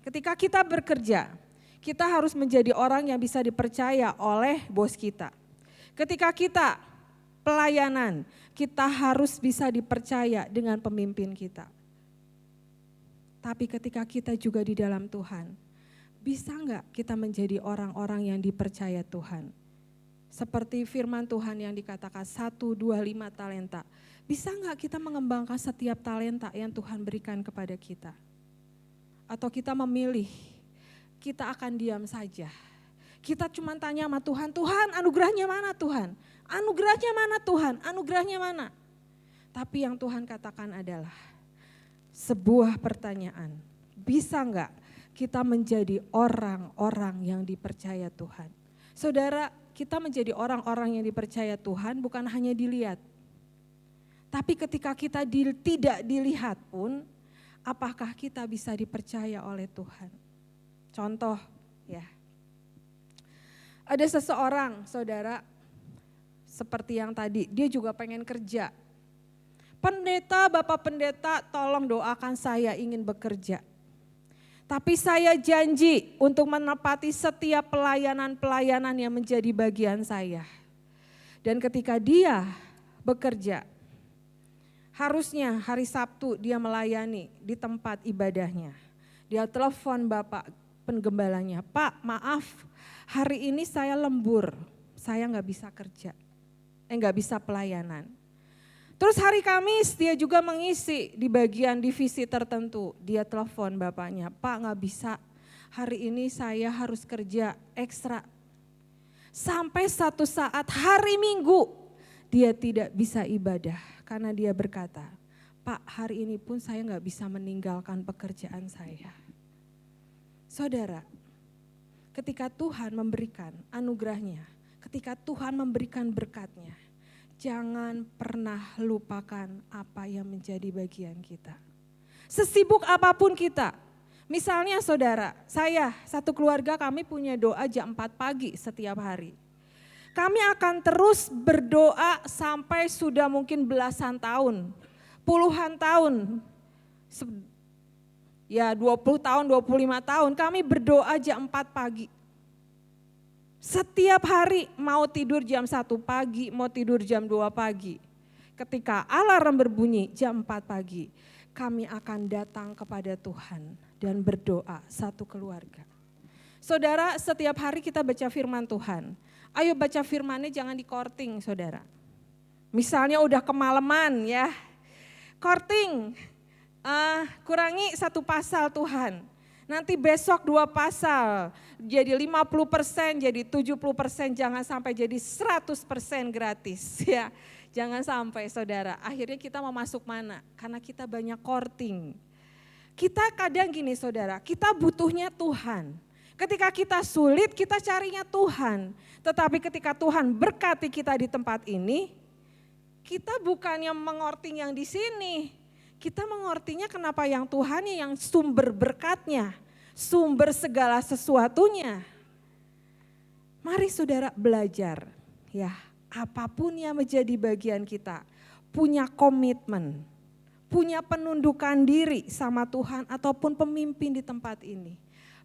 ketika kita bekerja, kita harus menjadi orang yang bisa dipercaya oleh bos kita. Ketika kita pelayanan, kita harus bisa dipercaya dengan pemimpin kita. Tapi ketika kita juga di dalam Tuhan, bisa enggak kita menjadi orang-orang yang dipercaya Tuhan? Seperti firman Tuhan yang dikatakan 1, 2, 5 talenta. Bisa enggak kita mengembangkan setiap talenta yang Tuhan berikan kepada kita? Atau kita memilih, kita akan diam saja. Kita cuma tanya sama Tuhan, Tuhan anugerahnya mana Tuhan? Anugerahnya mana Tuhan? Anugerahnya mana? Tapi yang Tuhan katakan adalah, sebuah pertanyaan. Bisa enggak kita menjadi orang-orang yang dipercaya Tuhan? Saudara, kita menjadi orang-orang yang dipercaya Tuhan bukan hanya dilihat. Tapi ketika kita tidak dilihat pun, apakah kita bisa dipercaya oleh Tuhan? Contoh ya. Ada seseorang, saudara, seperti yang tadi, dia juga pengen kerja. Pendeta, Bapak Pendeta, tolong doakan saya ingin bekerja. Tapi saya janji untuk menepati setiap pelayanan-pelayanan yang menjadi bagian saya. Dan ketika dia bekerja, harusnya hari Sabtu dia melayani di tempat ibadahnya. Dia telepon Bapak penggembalanya, Pak maaf hari ini saya lembur, saya nggak bisa kerja, nggak bisa pelayanan. Terus hari Kamis dia juga mengisi di bagian divisi tertentu. Dia telepon bapaknya, Pak nggak bisa, hari ini saya harus kerja ekstra. Sampai satu saat hari Minggu dia tidak bisa ibadah karena dia berkata, Pak hari ini pun saya nggak bisa meninggalkan pekerjaan saya. Saudara, ketika Tuhan memberikan anugerahnya, ketika Tuhan memberikan berkatnya, jangan pernah lupakan apa yang menjadi bagian kita. Sesibuk apapun kita, misalnya saudara, saya satu keluarga kami punya doa jam 4 pagi setiap hari. Kami akan terus berdoa sampai sudah mungkin belasan tahun, puluhan tahun, ya 20 tahun, 25 tahun kami berdoa jam 4 pagi. Setiap hari mau tidur jam 1 pagi, mau tidur jam 2 pagi. Ketika alarm berbunyi jam 4 pagi, kami akan datang kepada Tuhan dan berdoa satu keluarga. Saudara, setiap hari kita baca firman Tuhan. Ayo baca firmannya jangan di korting saudara. Misalnya udah kemalaman ya, korting, kurangi 1 pasal Tuhan. Nanti besok 2 pasal, jadi 50%, jadi 70%, jangan sampai jadi 100% gratis ya. Jangan sampai saudara, akhirnya kita mau masuk mana? Karena kita banyak korting. Kita kadang gini saudara, kita butuhnya Tuhan. Ketika kita sulit, kita carinya Tuhan. Tetapi ketika Tuhan berkati kita di tempat ini, kita bukannya mengorting yang di sini. Kita mengortinya kenapa yang Tuhan yang sumber berkatnya, sumber segala sesuatunya. Mari saudara belajar ya, apapun yang menjadi bagian kita, punya komitmen, punya penundukan diri sama Tuhan ataupun pemimpin di tempat ini.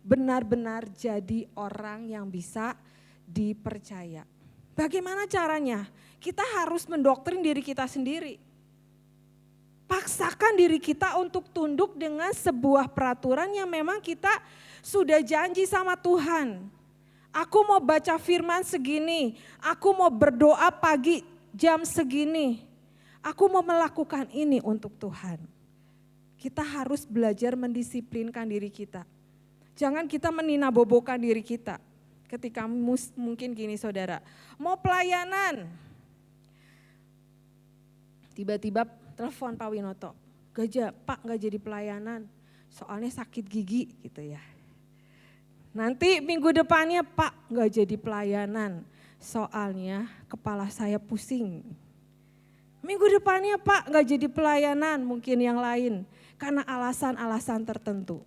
Benar-benar jadi orang yang bisa dipercaya. Bagaimana caranya? Kita harus mendoktrin diri kita sendiri. Paksakan diri kita untuk tunduk dengan sebuah peraturan yang memang kita sudah janji sama Tuhan. Aku mau baca firman segini, aku mau berdoa pagi jam segini. Aku mau melakukan ini untuk Tuhan. Kita harus belajar mendisiplinkan diri kita. Jangan kita meninabobokan diri kita. Ketika mungkin gini saudara, mau pelayanan. Tiba-tiba telepon Pak Winoto, Pak nggak jadi pelayanan, soalnya sakit gigi gitu ya. Nanti minggu depannya Pak nggak jadi pelayanan, soalnya kepala saya pusing. Minggu depannya Pak nggak jadi pelayanan, mungkin yang lain, karena alasan-alasan tertentu.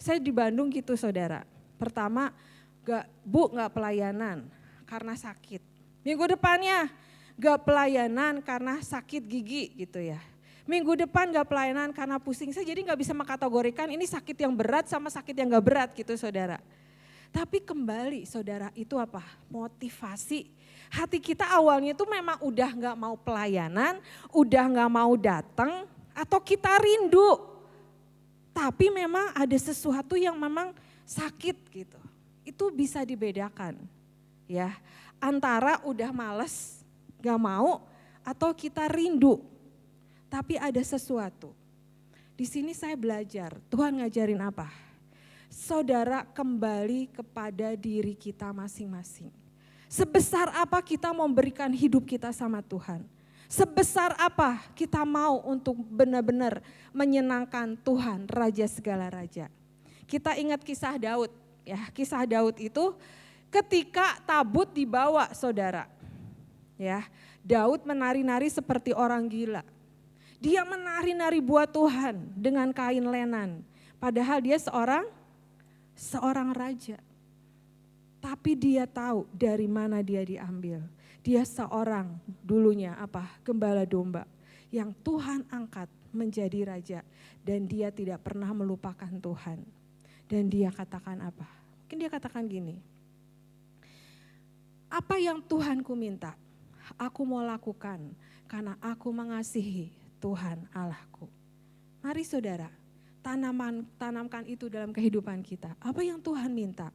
Saya di Bandung gitu saudara, pertama nggak pelayanan karena sakit. Minggu depannya gak pelayanan karena sakit gigi gitu ya. Minggu depan gak pelayanan karena pusing. Saya jadi gak bisa mengkategorikan ini sakit yang berat sama sakit yang gak berat gitu saudara. Tapi kembali saudara itu apa? Motivasi. Hati kita awalnya itu memang udah gak mau pelayanan, udah gak mau datang atau kita rindu. Tapi memang ada sesuatu yang memang sakit gitu. Itu bisa dibedakan ya. Antara udah males, gak mau, atau kita rindu, tapi ada sesuatu. Di sini saya belajar, Tuhan ngajarin apa? Saudara kembali kepada diri kita masing-masing. Sebesar apa kita memberikan hidup kita sama Tuhan? Sebesar apa kita mau untuk benar-benar menyenangkan Tuhan, Raja segala raja. Kita ingat kisah Daud, ya. Kisah Daud itu ketika tabut dibawa, saudara. Ya, Daud menari-nari seperti orang gila. Dia menari-nari buat Tuhan dengan kain lenan. Padahal dia seorang raja. Tapi dia tahu dari mana dia diambil. Dia seorang dulunya gembala domba yang Tuhan angkat menjadi raja. Dan dia tidak pernah melupakan Tuhan. Dan dia katakan apa? Mungkin dia katakan gini, apa yang Tuhanku minta, aku mau lakukan karena aku mengasihi Tuhan Allahku. Mari saudara, tanamkan itu dalam kehidupan kita. Apa yang Tuhan minta,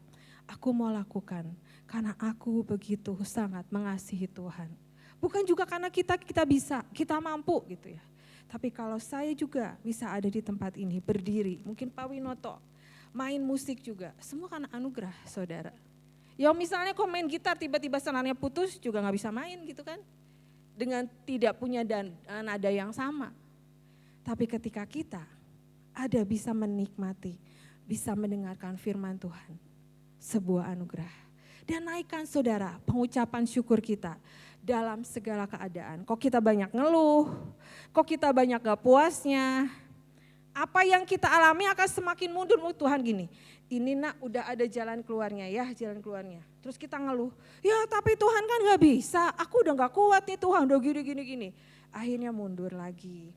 aku mau lakukan karena aku begitu sangat mengasihi Tuhan. Bukan juga karena kita bisa, kita mampu gitu ya. Tapi kalau saya juga bisa ada di tempat ini berdiri, mungkin Pak Winoto, main musik juga, semua karena anugerah saudara. Ya misalnya kok main gitar tiba-tiba senarnya putus juga gak bisa main gitu kan. Dengan tidak punya nada yang sama. Tapi ketika kita ada bisa menikmati, bisa mendengarkan firman Tuhan, sebuah anugerah. Dan naikkan saudara pengucapan syukur kita dalam segala keadaan. Kok kita banyak ngeluh, kok kita banyak gak puasnya, apa yang kita alami akan semakin mundur. Tuhan gini, ini nak udah ada jalan keluarnya ya, jalan keluarnya. Terus kita ngeluh, ya tapi Tuhan kan gak bisa, aku udah gak kuat nih Tuhan, udah gini. Akhirnya mundur lagi.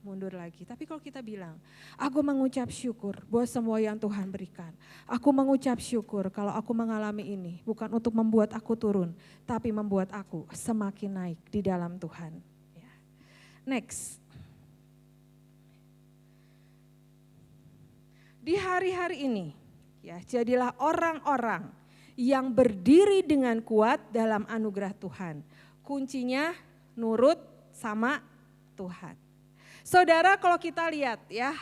Tapi kalau kita bilang, aku mengucap syukur buat semua yang Tuhan berikan. Aku mengucap syukur kalau aku mengalami ini, bukan untuk membuat aku turun, tapi membuat aku semakin naik di dalam Tuhan. Next. Di hari-hari ini, ya jadilah orang-orang yang berdiri dengan kuat dalam anugerah Tuhan. Kuncinya nurut sama Tuhan. Saudara kalau kita lihat ya,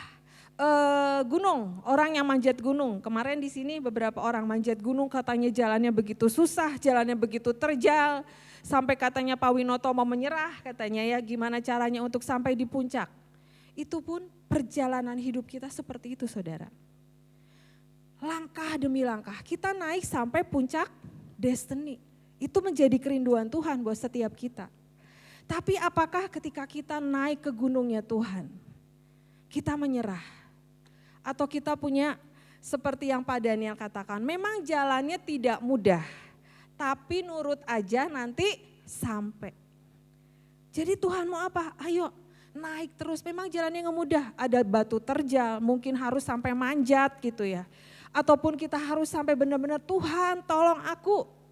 gunung, orang yang manjat gunung. Kemarin di sini beberapa orang manjat gunung katanya jalannya begitu susah, jalannya begitu terjal. Sampai katanya Pak Winoto mau menyerah katanya ya, gimana caranya untuk sampai di puncak. Itu pun perjalanan hidup kita seperti itu saudara. Langkah demi langkah kita naik sampai puncak destiny. Itu menjadi kerinduan Tuhan buat setiap kita. Tapi apakah ketika kita naik ke gunungnya Tuhan, kita menyerah? Atau kita punya seperti yang Pak Daniel katakan, memang jalannya tidak mudah, tapi nurut aja nanti sampai. Jadi Tuhan mau apa? Ayo naik terus, memang jalannya nggak mudah, ada batu terjal, mungkin harus sampai manjat gitu ya. Ataupun kita harus sampai benar-benar Tuhan tolong aku.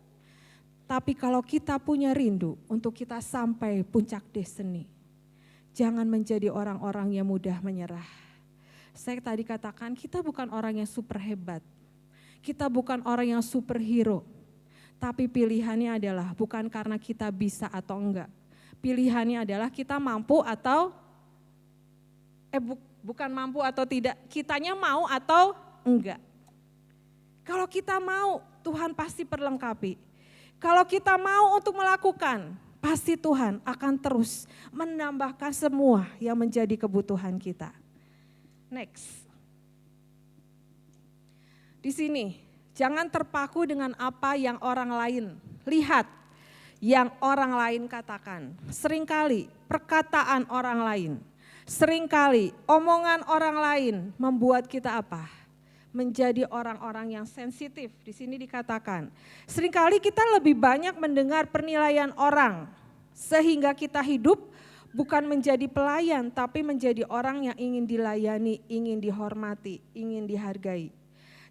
Tapi kalau kita punya rindu untuk kita sampai puncak destiny, jangan menjadi orang-orang yang mudah menyerah. Saya tadi katakan kita bukan orang yang super hebat, kita bukan orang yang superhero. Tapi pilihannya adalah bukan karena kita bisa atau enggak. Pilihannya adalah kita mampu atau, bukan mampu atau tidak, kitanya mau atau enggak. Kalau kita mau, Tuhan pasti perlengkapi. Kalau kita mau untuk melakukan, pasti Tuhan akan terus menambahkan semua yang menjadi kebutuhan kita. Next. Di sini, jangan terpaku dengan apa yang orang lain lihat, yang orang lain katakan. Seringkali perkataan orang lain, seringkali omongan orang lain membuat kita apa? Menjadi orang-orang yang sensitif. Di sini dikatakan, seringkali kita lebih banyak mendengar penilaian orang, sehingga kita hidup bukan menjadi pelayan, tapi menjadi orang yang ingin dilayani, ingin dihormati, ingin dihargai.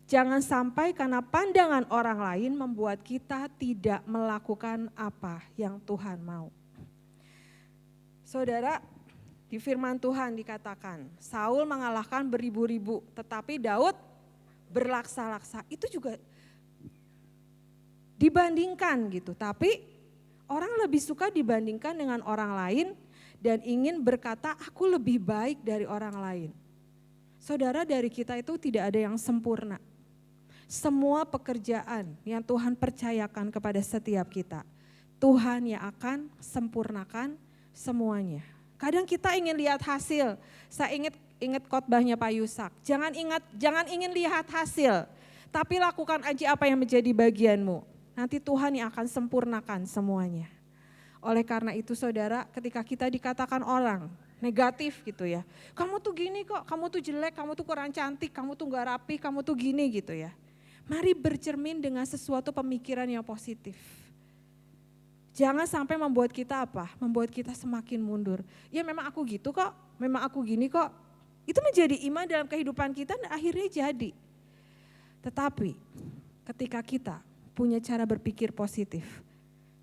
Jangan sampai karena pandangan orang lain membuat kita tidak melakukan apa yang Tuhan mau. Saudara, di firman Tuhan dikatakan, Saul mengalahkan beribu-ribu, tetapi Daud berlaksa-laksa. Itu juga dibandingkan gitu, tapi orang lebih suka dibandingkan dengan orang lain dan ingin berkata aku lebih baik dari orang lain. Saudara, dari kita itu tidak ada yang sempurna. Semua pekerjaan yang Tuhan percayakan kepada setiap kita, Tuhan yang akan sempurnakan semuanya. Kadang kita ingin lihat hasil. Saya ingat khotbahnya Pak Yusak. Jangan ingin lihat hasil, tapi lakukan aja apa yang menjadi bagianmu. Nanti Tuhan yang akan sempurnakan semuanya. Oleh karena itu saudara, ketika kita dikatakan orang negatif gitu ya, kamu tuh gini kok, kamu tuh jelek, kamu tuh kurang cantik, kamu tuh gak rapi, kamu tuh gini gitu ya. Mari bercermin dengan sesuatu pemikiran yang positif. Jangan sampai membuat kita apa? Membuat kita semakin mundur. Ya memang aku gitu kok, memang aku gini kok. Itu menjadi iman dalam kehidupan kita dan akhirnya jadi. Tetapi ketika kita punya cara berpikir positif,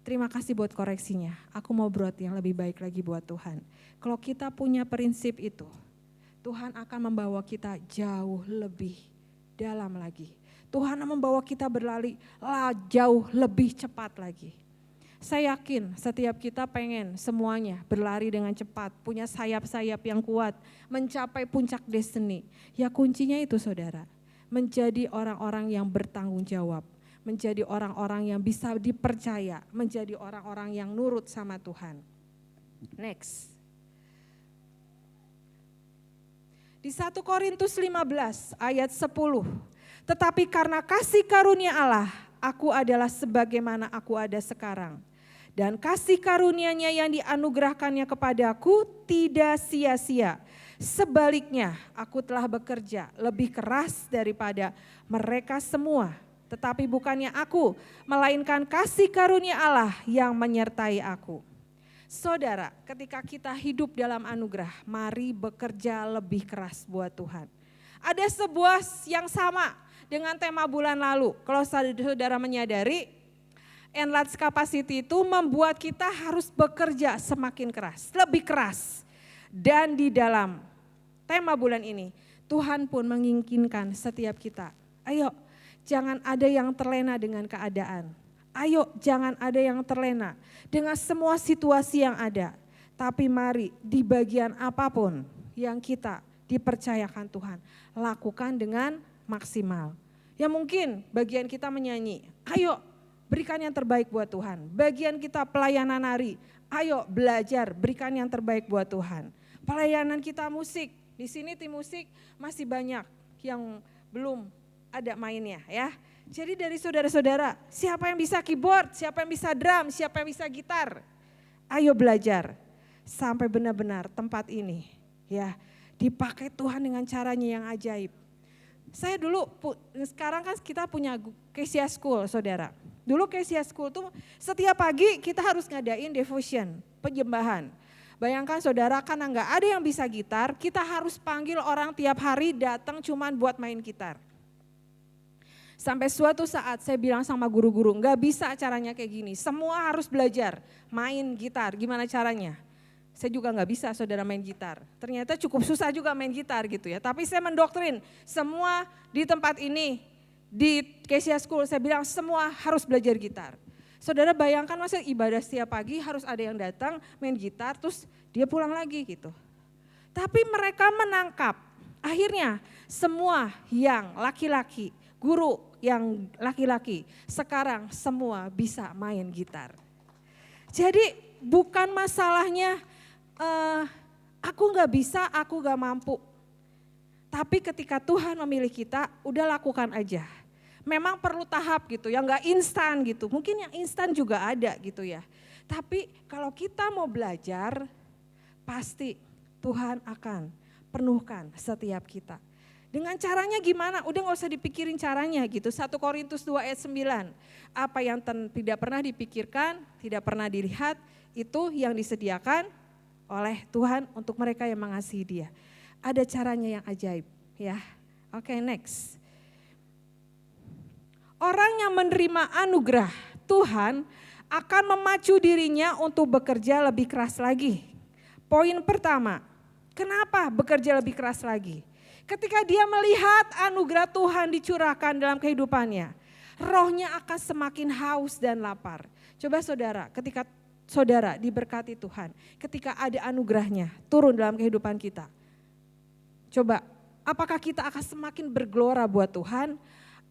terima kasih buat koreksinya. Aku mau buat yang lebih baik lagi buat Tuhan. Kalau kita punya prinsip itu, Tuhan akan membawa kita jauh lebih dalam lagi. Tuhan akan membawa kita berlari jauh lebih cepat lagi. Saya yakin setiap kita pengen semuanya berlari dengan cepat, punya sayap-sayap yang kuat, mencapai puncak destiny. Ya kuncinya itu saudara, menjadi orang-orang yang bertanggung jawab. Menjadi orang-orang yang bisa dipercaya, menjadi orang-orang yang nurut sama Tuhan. Next. Di 1 Korintus 15 ayat 10. Tetapi karena kasih karunia Allah, aku adalah sebagaimana aku ada sekarang. Dan kasih karunia-Nya yang dianugerahkannya kepadaku tidak sia-sia. Sebaliknya, aku telah bekerja lebih keras daripada mereka semua. Tetapi bukannya aku, melainkan kasih karunia Allah yang menyertai aku. Saudara, ketika kita hidup dalam anugerah, mari bekerja lebih keras buat Tuhan. Ada sebuah yang sama dengan tema bulan lalu. Kalau saudara menyadari, enlarge capacity itu membuat kita harus bekerja semakin keras, lebih keras. Dan di dalam tema bulan ini, Tuhan pun menginginkan setiap kita, ayo, jangan ada yang terlena dengan keadaan. Ayo jangan ada yang terlena dengan semua situasi yang ada. Tapi mari di bagian apapun yang kita dipercayakan Tuhan, lakukan dengan maksimal. Ya mungkin bagian kita menyanyi, ayo berikan yang terbaik buat Tuhan. Bagian kita pelayanan hari, ayo belajar berikan yang terbaik buat Tuhan. Pelayanan kita musik, di sini tim musik masih banyak yang belum ada mainnya ya. Jadi dari saudara-saudara, siapa yang bisa keyboard, siapa yang bisa drum, siapa yang bisa gitar, ayo belajar sampai benar-benar tempat ini ya dipakai Tuhan dengan caranya yang ajaib. Saya dulu, sekarang kan kita punya Kesia School saudara. Dulu Kesia School tuh setiap pagi kita harus ngadain devotion, penyembahan. Bayangkan saudara, karena nggak ada yang bisa gitar, kita harus panggil orang tiap hari datang cuman buat main gitar. Sampai suatu saat saya bilang sama guru-guru, nggak bisa caranya kayak gini, semua harus belajar main gitar, gimana caranya? Saya juga nggak bisa saudara main gitar, ternyata cukup susah juga main gitar gitu ya. Tapi saya mendoktrin semua di tempat ini, di Kesia School saya bilang semua harus belajar gitar. Saudara bayangkan masa ibadah setiap pagi harus ada yang datang main gitar terus dia pulang lagi gitu. Tapi mereka menangkap, akhirnya semua yang laki-laki, guru yang laki-laki sekarang semua bisa main gitar. Jadi bukan masalahnya aku gak bisa, aku gak mampu. Tapi ketika Tuhan memilih kita, udah lakukan aja. Memang perlu tahap gitu, yang gak instan gitu. Mungkin yang instan juga ada gitu ya. Tapi kalau kita mau belajar, pasti Tuhan akan penuhkan setiap kita. Dengan caranya gimana? Udah gak usah dipikirin caranya gitu. 1 Korintus 2 ayat 9. Apa yang tidak pernah dipikirkan, tidak pernah dilihat, itu yang disediakan oleh Tuhan untuk mereka yang mengasihi Dia. Ada caranya yang ajaib ya. Oke, next. Orang yang menerima anugerah Tuhan akan memacu dirinya untuk bekerja lebih keras lagi. Poin pertama, kenapa bekerja lebih keras lagi? Ketika dia melihat anugerah Tuhan dicurahkan dalam kehidupannya, rohnya akan semakin haus dan lapar. Coba saudara, ketika saudara diberkati Tuhan, ketika ada anugerahnya turun dalam kehidupan kita. Coba, apakah kita akan semakin bergelora buat Tuhan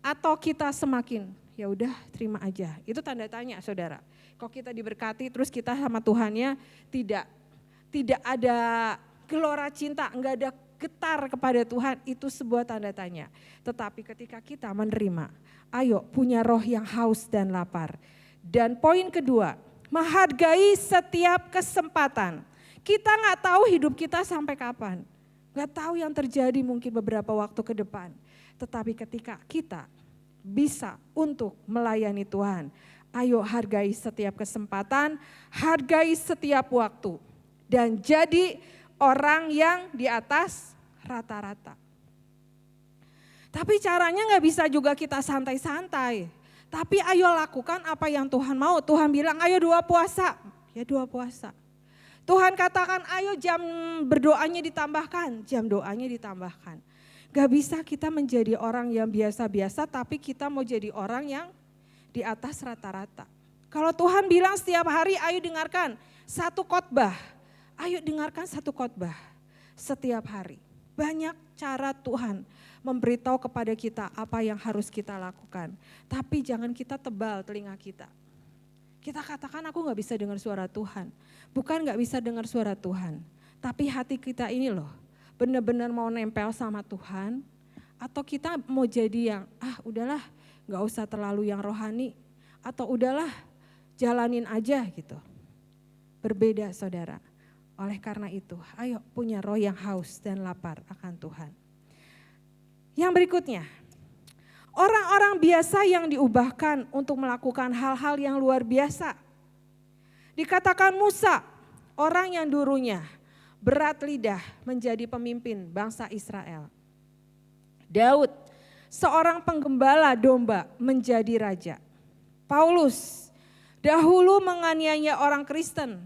atau kita semakin ya udah terima aja? Itu tanda tanya saudara. Kalau kita diberkati terus kita sama Tuhannya tidak tidak ada gelora cinta, enggak ada getar kepada Tuhan, itu sebuah tanda tanya. Tetapi ketika kita menerima, ayo punya roh yang haus dan lapar. Dan poin kedua, menghargai setiap kesempatan. Kita nggak tahu hidup kita sampai kapan. Nggak tahu yang terjadi mungkin beberapa waktu ke depan. Tetapi ketika kita bisa untuk melayani Tuhan, ayo hargai setiap kesempatan, hargai setiap waktu. Dan jadi orang yang di atas rata-rata. Tapi caranya nggak bisa juga kita santai-santai. Tapi ayo lakukan apa yang Tuhan mau. Tuhan bilang ayo 2 puasa, ya 2 puasa. Tuhan katakan ayo jam berdoanya ditambahkan, jam doanya ditambahkan. Gak bisa kita menjadi orang yang biasa-biasa tapi kita mau jadi orang yang di atas rata-rata. Kalau Tuhan bilang setiap hari ayo dengarkan 1 khotbah, ayo dengarkan 1 khotbah setiap hari. Banyak cara Tuhan memberitahu kepada kita apa yang harus kita lakukan. Tapi jangan kita tebal telinga kita. Kita katakan aku gak bisa dengar suara Tuhan. Bukan gak bisa dengar suara Tuhan. Tapi hati kita ini loh benar-benar mau nempel sama Tuhan. Atau kita mau jadi yang udahlah gak usah terlalu yang rohani. Atau udahlah jalanin aja gitu. Berbeda saudara. Oleh karena itu ayo punya roh yang haus dan lapar akan Tuhan. Yang berikutnya. Orang-orang biasa yang diubahkan untuk melakukan hal-hal yang luar biasa. Dikatakan Musa, orang yang dulunya berat lidah menjadi pemimpin bangsa Israel. Daud, seorang penggembala domba menjadi raja. Paulus, dahulu menganiaya orang Kristen,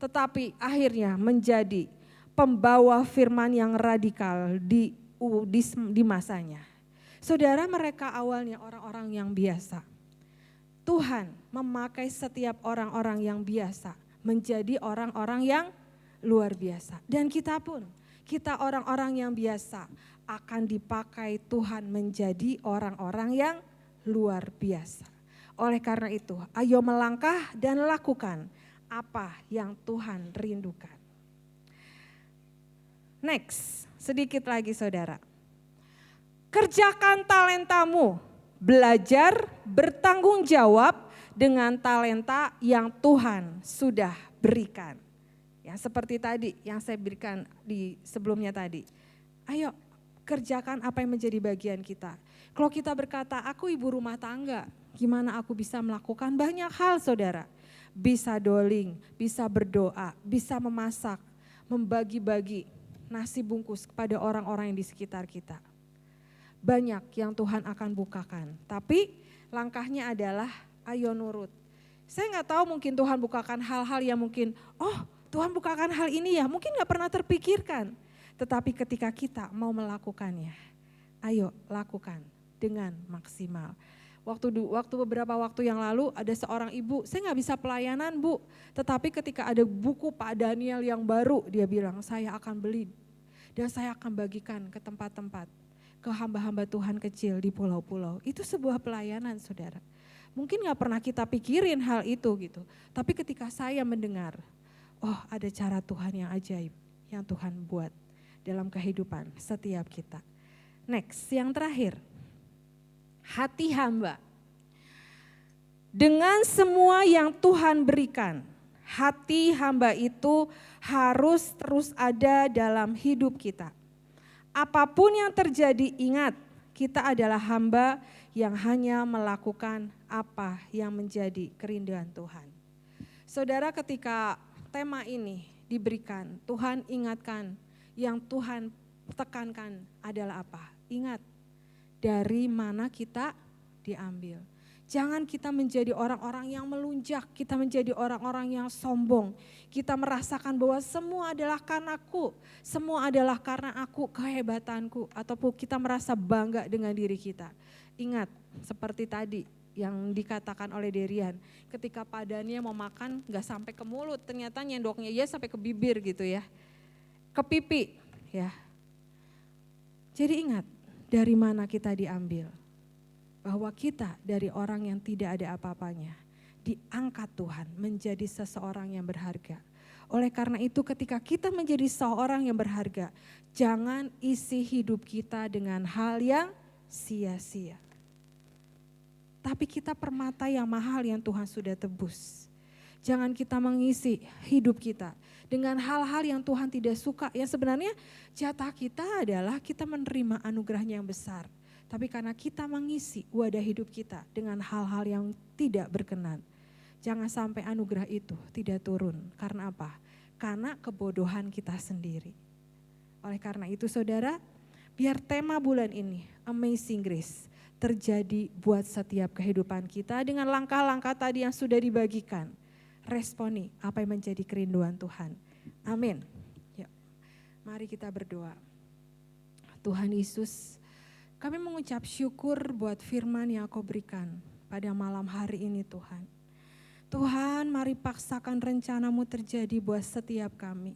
tetapi akhirnya menjadi pembawa firman yang radikal di masanya. Saudara, mereka awalnya orang-orang yang biasa. Tuhan memakai setiap orang-orang yang biasa menjadi orang-orang yang luar biasa. Dan kita pun, kita orang-orang yang biasa akan dipakai Tuhan menjadi orang-orang yang luar biasa. Oleh karena itu, ayo melangkah dan lakukan apa yang Tuhan rindukan. Next, sedikit lagi saudara. Kerjakan talentamu, belajar bertanggung jawab dengan talenta yang Tuhan sudah berikan. Ya, seperti tadi yang saya berikan di sebelumnya tadi. Ayo kerjakan apa yang menjadi bagian kita. Kalau kita berkata, aku ibu rumah tangga, gimana aku bisa melakukan banyak hal saudara. Bisa doling, bisa berdoa, bisa memasak, membagi-bagi nasi bungkus kepada orang-orang yang di sekitar kita. Banyak yang Tuhan akan bukakan, tapi langkahnya adalah ayo nurut. Saya nggak tahu mungkin Tuhan bukakan hal-hal yang mungkin, Tuhan bukakan hal ini ya, mungkin nggak pernah terpikirkan. Tetapi ketika kita mau melakukannya, ayo lakukan dengan maksimal. Waktu beberapa waktu yang lalu ada seorang ibu, saya nggak bisa pelayanan Bu, tetapi ketika ada buku Pak Daniel yang baru, dia bilang saya akan beli dan saya akan bagikan ke tempat-tempat, ke hamba-hamba Tuhan kecil di pulau-pulau. Itu sebuah pelayanan saudara. Mungkin gak pernah kita pikirin hal itu gitu. Tapi ketika saya mendengar, ada cara Tuhan yang ajaib yang Tuhan buat dalam kehidupan setiap kita. Next, yang terakhir. Hati hamba. Dengan semua yang Tuhan berikan, hati hamba itu harus terus ada dalam hidup kita. Apapun yang terjadi, ingat, kita adalah hamba yang hanya melakukan apa yang menjadi kerinduan Tuhan. Saudara, ketika tema ini diberikan, Tuhan ingatkan, yang Tuhan tekankan adalah apa? Ingat, dari mana kita diambil. Jangan kita menjadi orang-orang yang melunjak, kita menjadi orang-orang yang sombong. Kita merasakan bahwa semua adalah karenaku, semua adalah karena aku, kehebatanku. Ataupun kita merasa bangga dengan diri kita. Ingat, seperti tadi yang dikatakan oleh Derian, ketika padannya mau makan gak sampai ke mulut, ternyata nyendoknya ya sampai ke bibir gitu ya. Ke pipi ya. Jadi ingat, dari mana kita diambil. Bahwa kita dari orang yang tidak ada apa-apanya, diangkat Tuhan menjadi seseorang yang berharga. Oleh karena itu ketika kita menjadi seorang yang berharga, jangan isi hidup kita dengan hal yang sia-sia. Tapi kita permata yang mahal yang Tuhan sudah tebus. Jangan kita mengisi hidup kita dengan hal-hal yang Tuhan tidak suka. Ya sebenarnya jatah kita adalah kita menerima anugerahnya yang besar. Tapi karena kita mengisi wadah hidup kita dengan hal-hal yang tidak berkenan. Jangan sampai anugerah itu tidak turun. Karena apa? Karena kebodohan kita sendiri. Oleh karena itu saudara, biar tema bulan ini, Amazing Grace, terjadi buat setiap kehidupan kita dengan langkah-langkah tadi yang sudah dibagikan. Responi apa yang menjadi kerinduan Tuhan. Amin. Yuk, mari kita berdoa. Tuhan Yesus, kami mengucap syukur buat firman yang Kau berikan pada malam hari ini Tuhan. Tuhan, mari paksakan rencana-Mu terjadi buat setiap kami.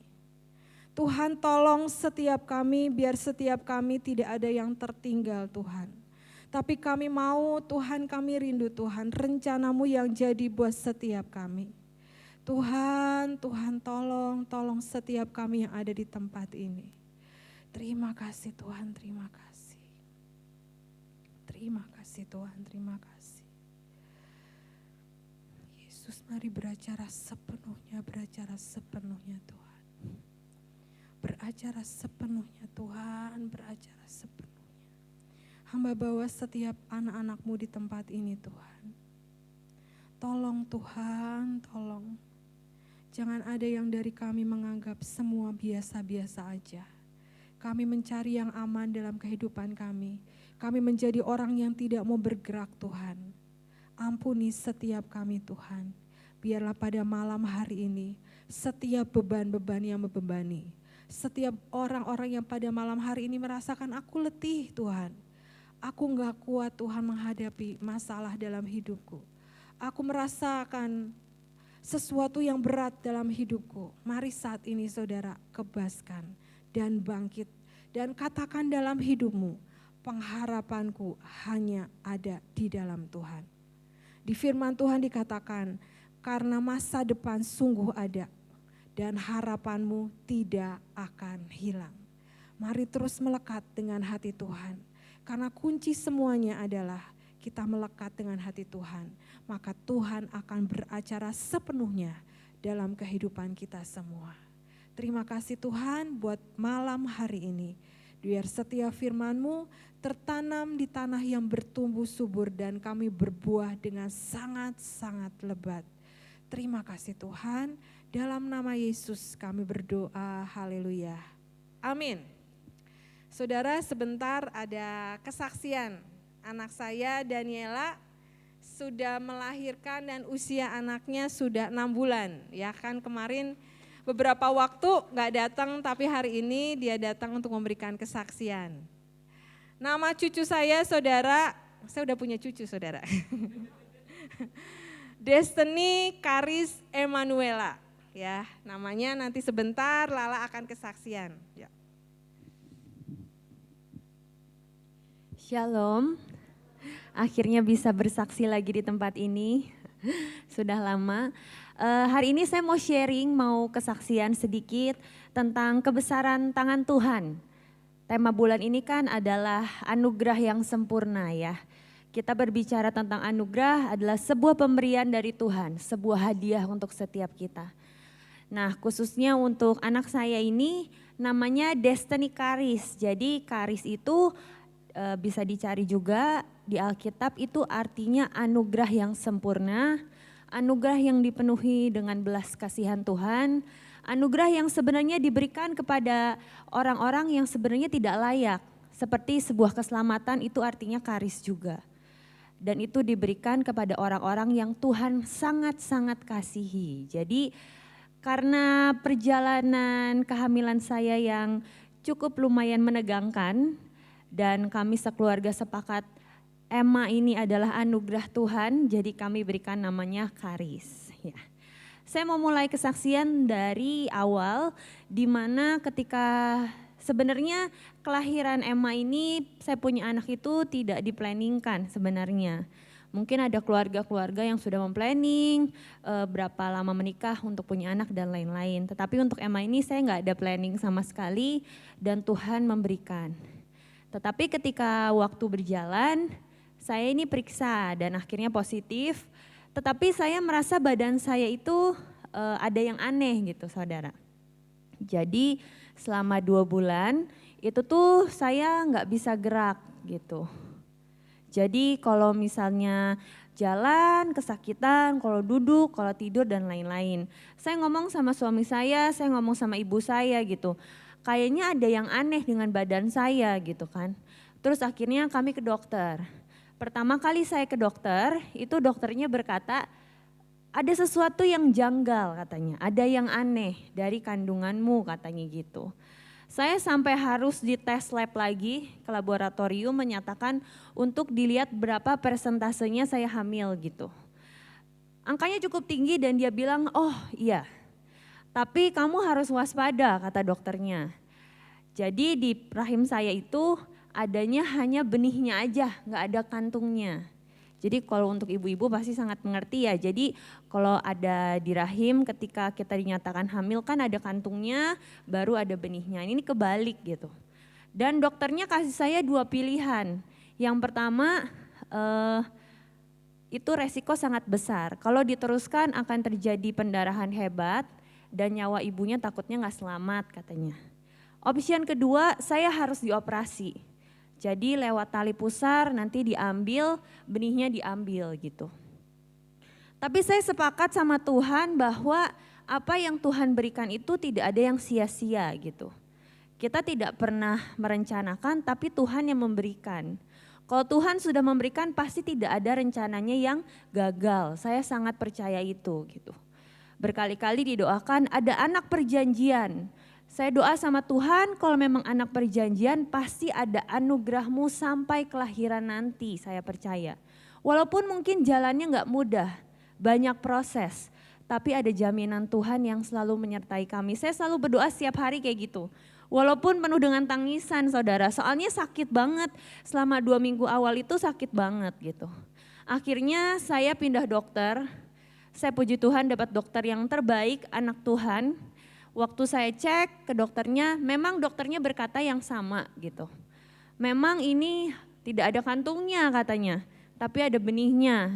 Tuhan, tolong setiap kami, biar setiap kami tidak ada yang tertinggal Tuhan. Tapi kami mau Tuhan, kami rindu Tuhan, rencana-Mu yang jadi buat setiap kami. Tuhan, Tuhan tolong setiap kami yang ada di tempat ini. Terima kasih Tuhan, terima kasih. Terima kasih Tuhan, terima kasih. Yesus, mari beracara sepenuhnya Tuhan. Beracara sepenuhnya Tuhan, beracara sepenuhnya. Hamba bawa setiap anak-anak-Mu di tempat ini Tuhan. Tolong Tuhan, tolong. Jangan ada yang dari kami menganggap semua biasa-biasa aja. Kami mencari yang aman dalam kehidupan kami. Kami menjadi orang yang tidak mau bergerak Tuhan. Ampuni setiap kami Tuhan. Biarlah pada malam hari ini setiap beban-beban yang membebani. Setiap orang-orang yang pada malam hari ini merasakan aku letih Tuhan. Aku enggak kuat Tuhan menghadapi masalah dalam hidupku. Aku merasakan sesuatu yang berat dalam hidupku. Mari saat ini saudara kebaskan dan bangkit. Dan katakan dalam hidupmu, pengharapanku hanya ada di dalam Tuhan. Di firman Tuhan dikatakan, karena masa depan sungguh ada dan harapanmu tidak akan hilang. Mari terus melekat dengan hati Tuhan. Karena kunci semuanya adalah kita melekat dengan hati Tuhan. Maka Tuhan akan beracara sepenuhnya dalam kehidupan kita semua. Terima kasih Tuhan buat malam hari ini. Biar setiap firman-Mu tertanam di tanah yang bertumbuh subur dan kami berbuah dengan sangat-sangat lebat. Terima kasih Tuhan, dalam nama Yesus kami berdoa, haleluya. Amin. Saudara, sebentar ada kesaksian. Anak saya Daniela sudah melahirkan dan usia anaknya sudah 6 bulan. Ya kan kemarin beberapa waktu gak datang tapi hari ini dia datang untuk memberikan kesaksian. Nama cucu saya saudara, saya udah punya cucu saudara. Destiny Karis Emanuela. Ya, namanya nanti sebentar Lala akan kesaksian. Ya. Shalom, akhirnya bisa bersaksi lagi di tempat ini, sudah lama. Hari ini saya mau sharing, mau kesaksian sedikit tentang kebesaran tangan Tuhan. Tema bulan ini kan adalah anugerah yang sempurna ya. Kita berbicara tentang anugerah adalah sebuah pemberian dari Tuhan, sebuah hadiah untuk setiap kita. Nah khususnya untuk anak saya ini namanya Destiny Karis. Jadi Karis itu bisa dicari juga di Alkitab, itu artinya anugerah yang sempurna, anugerah yang dipenuhi dengan belas kasihan Tuhan, anugerah yang sebenarnya diberikan kepada orang-orang yang sebenarnya tidak layak. Seperti sebuah keselamatan itu artinya karis juga. Dan itu diberikan kepada orang-orang yang Tuhan sangat-sangat kasihi. Jadi karena perjalanan kehamilan saya yang cukup lumayan menegangkan, dan kami sekeluarga sepakat Emma ini adalah anugerah Tuhan, jadi kami berikan namanya Karis. Ya. Saya mau mulai kesaksian dari awal, di mana ketika sebenarnya kelahiran Emma ini, saya punya anak itu tidak diplanningkan sebenarnya. Mungkin ada keluarga-keluarga yang sudah memplanning berapa lama menikah untuk punya anak dan lain-lain. Tetapi untuk Emma ini saya nggak ada planning sama sekali dan Tuhan memberikan. Tetapi ketika waktu berjalan, saya ini periksa dan akhirnya positif. Tetapi saya merasa badan saya itu ada yang aneh gitu saudara. Jadi selama 2 bulan itu tuh saya nggak bisa gerak gitu. Jadi kalau misalnya jalan kesakitan, kalau duduk, kalau tidur dan lain-lain. Saya ngomong sama suami saya ngomong sama ibu saya gitu. Kayaknya ada yang aneh dengan badan saya gitu kan. Terus akhirnya kami ke dokter. Pertama kali saya ke dokter, itu dokternya berkata, ada sesuatu yang janggal katanya, ada yang aneh dari kandunganmu katanya gitu. Saya sampai harus dites lab lagi ke laboratorium menyatakan untuk dilihat berapa persentasenya saya hamil gitu. Angkanya cukup tinggi dan dia bilang, oh iya, tapi kamu harus waspada kata dokternya. Jadi di rahim saya itu adanya hanya benihnya aja, nggak ada kantungnya. Jadi kalau untuk ibu-ibu pasti sangat mengerti ya. Jadi kalau ada di rahim ketika kita dinyatakan hamil kan ada kantungnya, baru ada benihnya. Ini kebalik gitu. Dan dokternya kasih saya 2 pilihan. Yang pertama itu resiko sangat besar. Kalau diteruskan akan terjadi pendarahan hebat dan nyawa ibunya takutnya nggak selamat katanya. Opsi kedua saya harus dioperasi. Jadi lewat tali pusar nanti diambil, benihnya diambil gitu. Tapi saya sepakat sama Tuhan bahwa apa yang Tuhan berikan itu tidak ada yang sia-sia gitu. Kita tidak pernah merencanakan tapi Tuhan yang memberikan. Kalau Tuhan sudah memberikan pasti tidak ada rencananya yang gagal. Saya sangat percaya itu gitu. Berkali-kali didoakan ada anak perjanjian. Saya doa sama Tuhan kalau memang anak perjanjian pasti ada anugerahmu sampai kelahiran nanti, saya percaya. Walaupun mungkin jalannya gak mudah, banyak proses. Tapi ada jaminan Tuhan yang selalu menyertai kami. Saya selalu berdoa setiap hari kayak gitu. Walaupun penuh dengan tangisan saudara, soalnya sakit banget. Selama 2 minggu awal itu sakit banget gitu. Akhirnya saya pindah dokter, saya puji Tuhan dapat dokter yang terbaik, anak Tuhan. Waktu saya cek ke dokternya, memang dokternya berkata yang sama gitu. Memang ini tidak ada kantungnya katanya, tapi ada benihnya.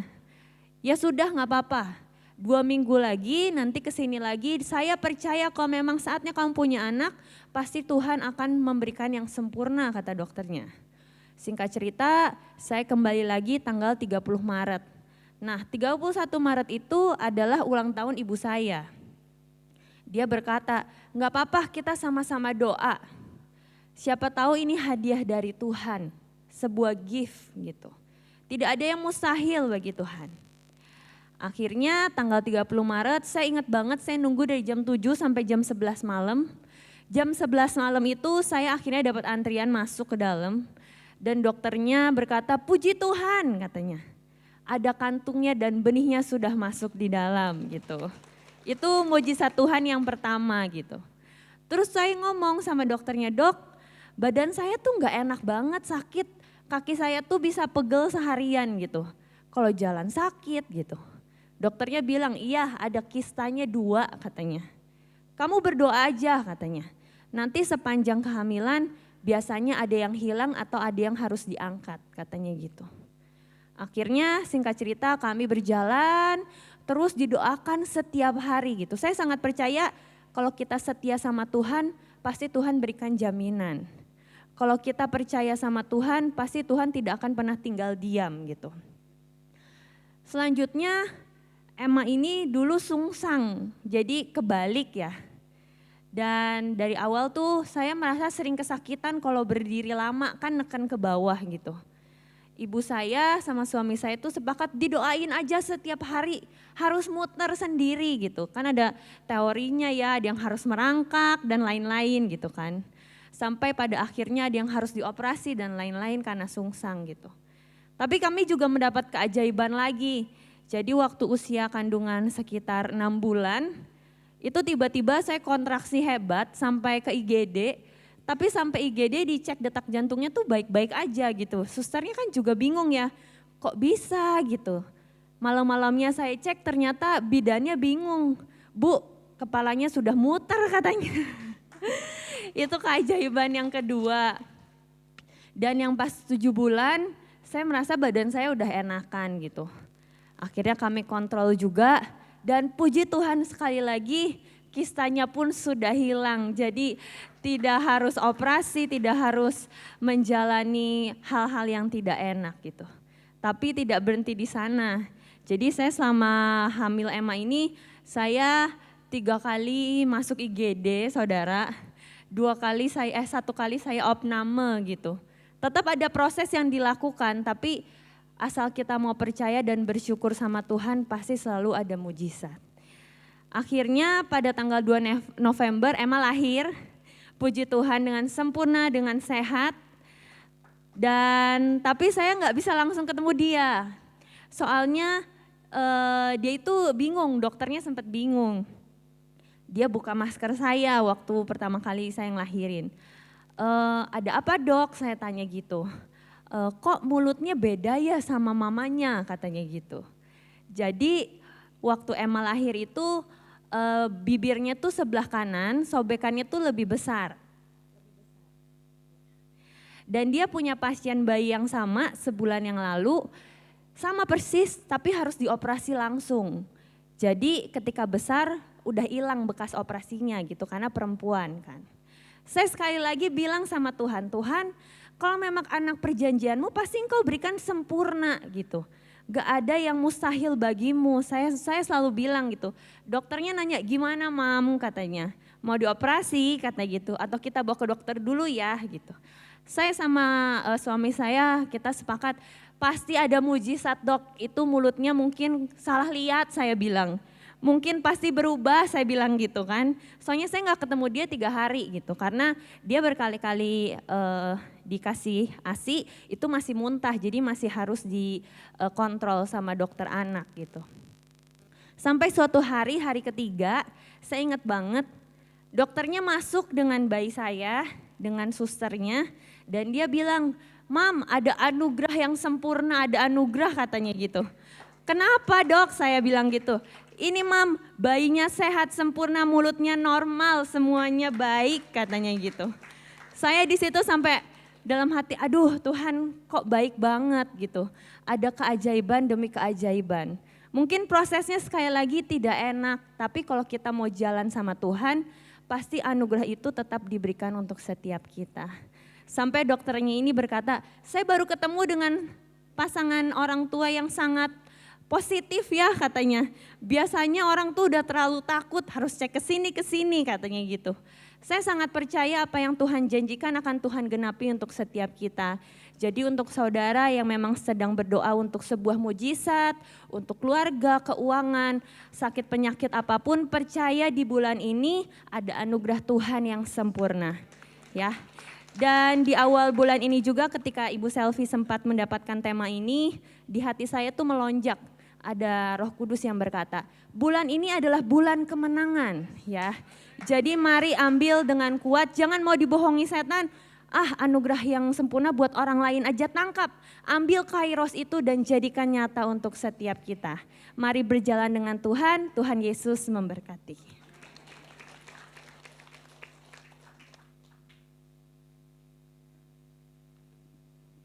Ya sudah gak apa-apa, 2 minggu lagi nanti kesini lagi, saya percaya kalau memang saatnya kamu punya anak, pasti Tuhan akan memberikan yang sempurna kata dokternya. Singkat cerita, saya kembali lagi tanggal 30 Maret. Nah 31 Maret itu adalah ulang tahun ibu saya. Dia berkata, gak apa-apa kita sama-sama doa. Siapa tahu ini hadiah dari Tuhan, sebuah gift gitu. Tidak ada yang mustahil bagi Tuhan. Akhirnya tanggal 30 Maret saya ingat banget saya nunggu dari jam 7 sampai jam 11 malam. Jam 11 malam itu saya akhirnya dapat antrian masuk ke dalam. Dan dokternya berkata, puji Tuhan katanya. Ada kantungnya dan benihnya sudah masuk di dalam gitu. Itu mujizat Tuhan yang pertama gitu. Terus saya ngomong sama dokternya, dok badan saya tuh gak enak banget sakit. Kaki saya tuh bisa pegel seharian gitu. Kalau jalan sakit gitu. Dokternya bilang iya ada kistanya 2 katanya. Kamu berdoa aja katanya. Nanti sepanjang kehamilan biasanya ada yang hilang atau ada yang harus diangkat katanya gitu. Akhirnya singkat cerita kami berjalan terus didoakan setiap hari gitu. Saya sangat percaya kalau kita setia sama Tuhan pasti Tuhan berikan jaminan. Kalau kita percaya sama Tuhan pasti Tuhan tidak akan pernah tinggal diam gitu. Selanjutnya Emma ini dulu sungsang jadi kebalik ya. Dan dari awal tuh saya merasa sering kesakitan kalau berdiri lama kan neken ke bawah gitu. Ibu saya sama suami saya tuh sepakat didoain aja setiap hari, harus muter sendiri gitu. Kan ada teorinya ya, ada yang harus merangkak dan lain-lain gitu kan. Sampai pada akhirnya ada yang harus dioperasi dan lain-lain karena sungsang gitu. Tapi kami juga mendapat keajaiban lagi. Jadi waktu usia kandungan sekitar 6 bulan, itu tiba-tiba saya kontraksi hebat sampai ke IGD. Tapi sampai IGD dicek detak jantungnya tuh baik-baik aja gitu. Susternya kan juga bingung ya, kok bisa gitu. Malam-malamnya saya cek ternyata bidannya bingung. Bu, kepalanya sudah muter katanya. Itu keajaiban yang kedua. Dan yang pas 7 bulan saya merasa badan saya udah enakan gitu. Akhirnya kami kontrol juga dan puji Tuhan sekali lagi kistanya pun sudah hilang. Jadi tidak harus operasi, tidak harus menjalani hal-hal yang tidak enak gitu. Tapi tidak berhenti di sana. Jadi saya selama hamil Emma ini saya 3 kali masuk IGD saudara. 1 kali saya opname gitu. Tetap ada proses yang dilakukan tapi asal kita mau percaya dan bersyukur sama Tuhan pasti selalu ada mujizat. Akhirnya pada tanggal 2 November Emma lahir, puji Tuhan dengan sempurna, dengan sehat. Dan tapi saya nggak bisa langsung ketemu dia. Soalnya dia itu bingung, dokternya sempat bingung. Dia buka masker saya waktu pertama kali saya ngelahirin. Ada apa dok? Saya tanya gitu. Kok mulutnya beda ya sama mamanya katanya gitu. Jadi waktu Emma lahir itu bibirnya tuh sebelah kanan, sobekannya tuh lebih besar. Dan dia punya pasien bayi yang sama sebulan yang lalu, sama persis tapi harus dioperasi langsung. Jadi ketika besar udah hilang bekas operasinya gitu karena perempuan kan. Saya sekali lagi bilang sama Tuhan, Tuhan kalau memang anak perjanjianmu pasti engkau berikan sempurna gitu. Gak ada yang mustahil bagimu, saya selalu bilang gitu. Dokternya nanya gimana mam katanya, mau dioperasi kata gitu atau kita bawa ke dokter dulu ya gitu. Saya sama suami saya kita sepakat pasti ada mujizat dok, itu mulutnya mungkin salah lihat saya bilang. Mungkin pasti berubah saya bilang gitu kan. Soalnya saya gak ketemu dia 3 hari gitu karena dia berkali-kali dikasih ASI itu masih muntah jadi masih harus dikontrol sama dokter anak gitu. Sampai suatu hari ketiga saya ingat banget dokternya masuk dengan bayi saya, dengan susternya dan dia bilang, Mam ada anugerah yang sempurna, ada anugerah katanya gitu. Kenapa dok? Saya bilang gitu. Ini mam bayinya sehat sempurna, mulutnya normal, semuanya baik katanya gitu. Saya di situ sampai dalam hati, aduh Tuhan kok baik banget gitu. Ada keajaiban demi keajaiban. Mungkin prosesnya sekali lagi tidak enak, tapi kalau kita mau jalan sama Tuhan, pasti anugerah itu tetap diberikan untuk setiap kita. Sampai dokternya ini berkata, saya baru ketemu dengan pasangan orang tua yang sangat positif ya katanya. Biasanya orang tuh udah terlalu takut harus cek ke sini katanya gitu. Saya sangat percaya apa yang Tuhan janjikan akan Tuhan genapi untuk setiap kita. Jadi untuk saudara yang memang sedang berdoa untuk sebuah mujizat, untuk keluarga, keuangan, sakit penyakit apapun, percaya di bulan ini ada anugerah Tuhan yang sempurna. Ya. Dan di awal bulan ini juga ketika Ibu Selvi sempat mendapatkan tema ini, di hati saya tuh melonjak. Ada Roh Kudus yang berkata, bulan ini adalah bulan kemenangan ya. Jadi mari ambil dengan kuat, jangan mau dibohongi setan. Anugerah yang sempurna buat orang lain aja tangkap. Ambil kairos itu dan jadikan nyata untuk setiap kita. Mari berjalan dengan Tuhan, Tuhan Yesus memberkati.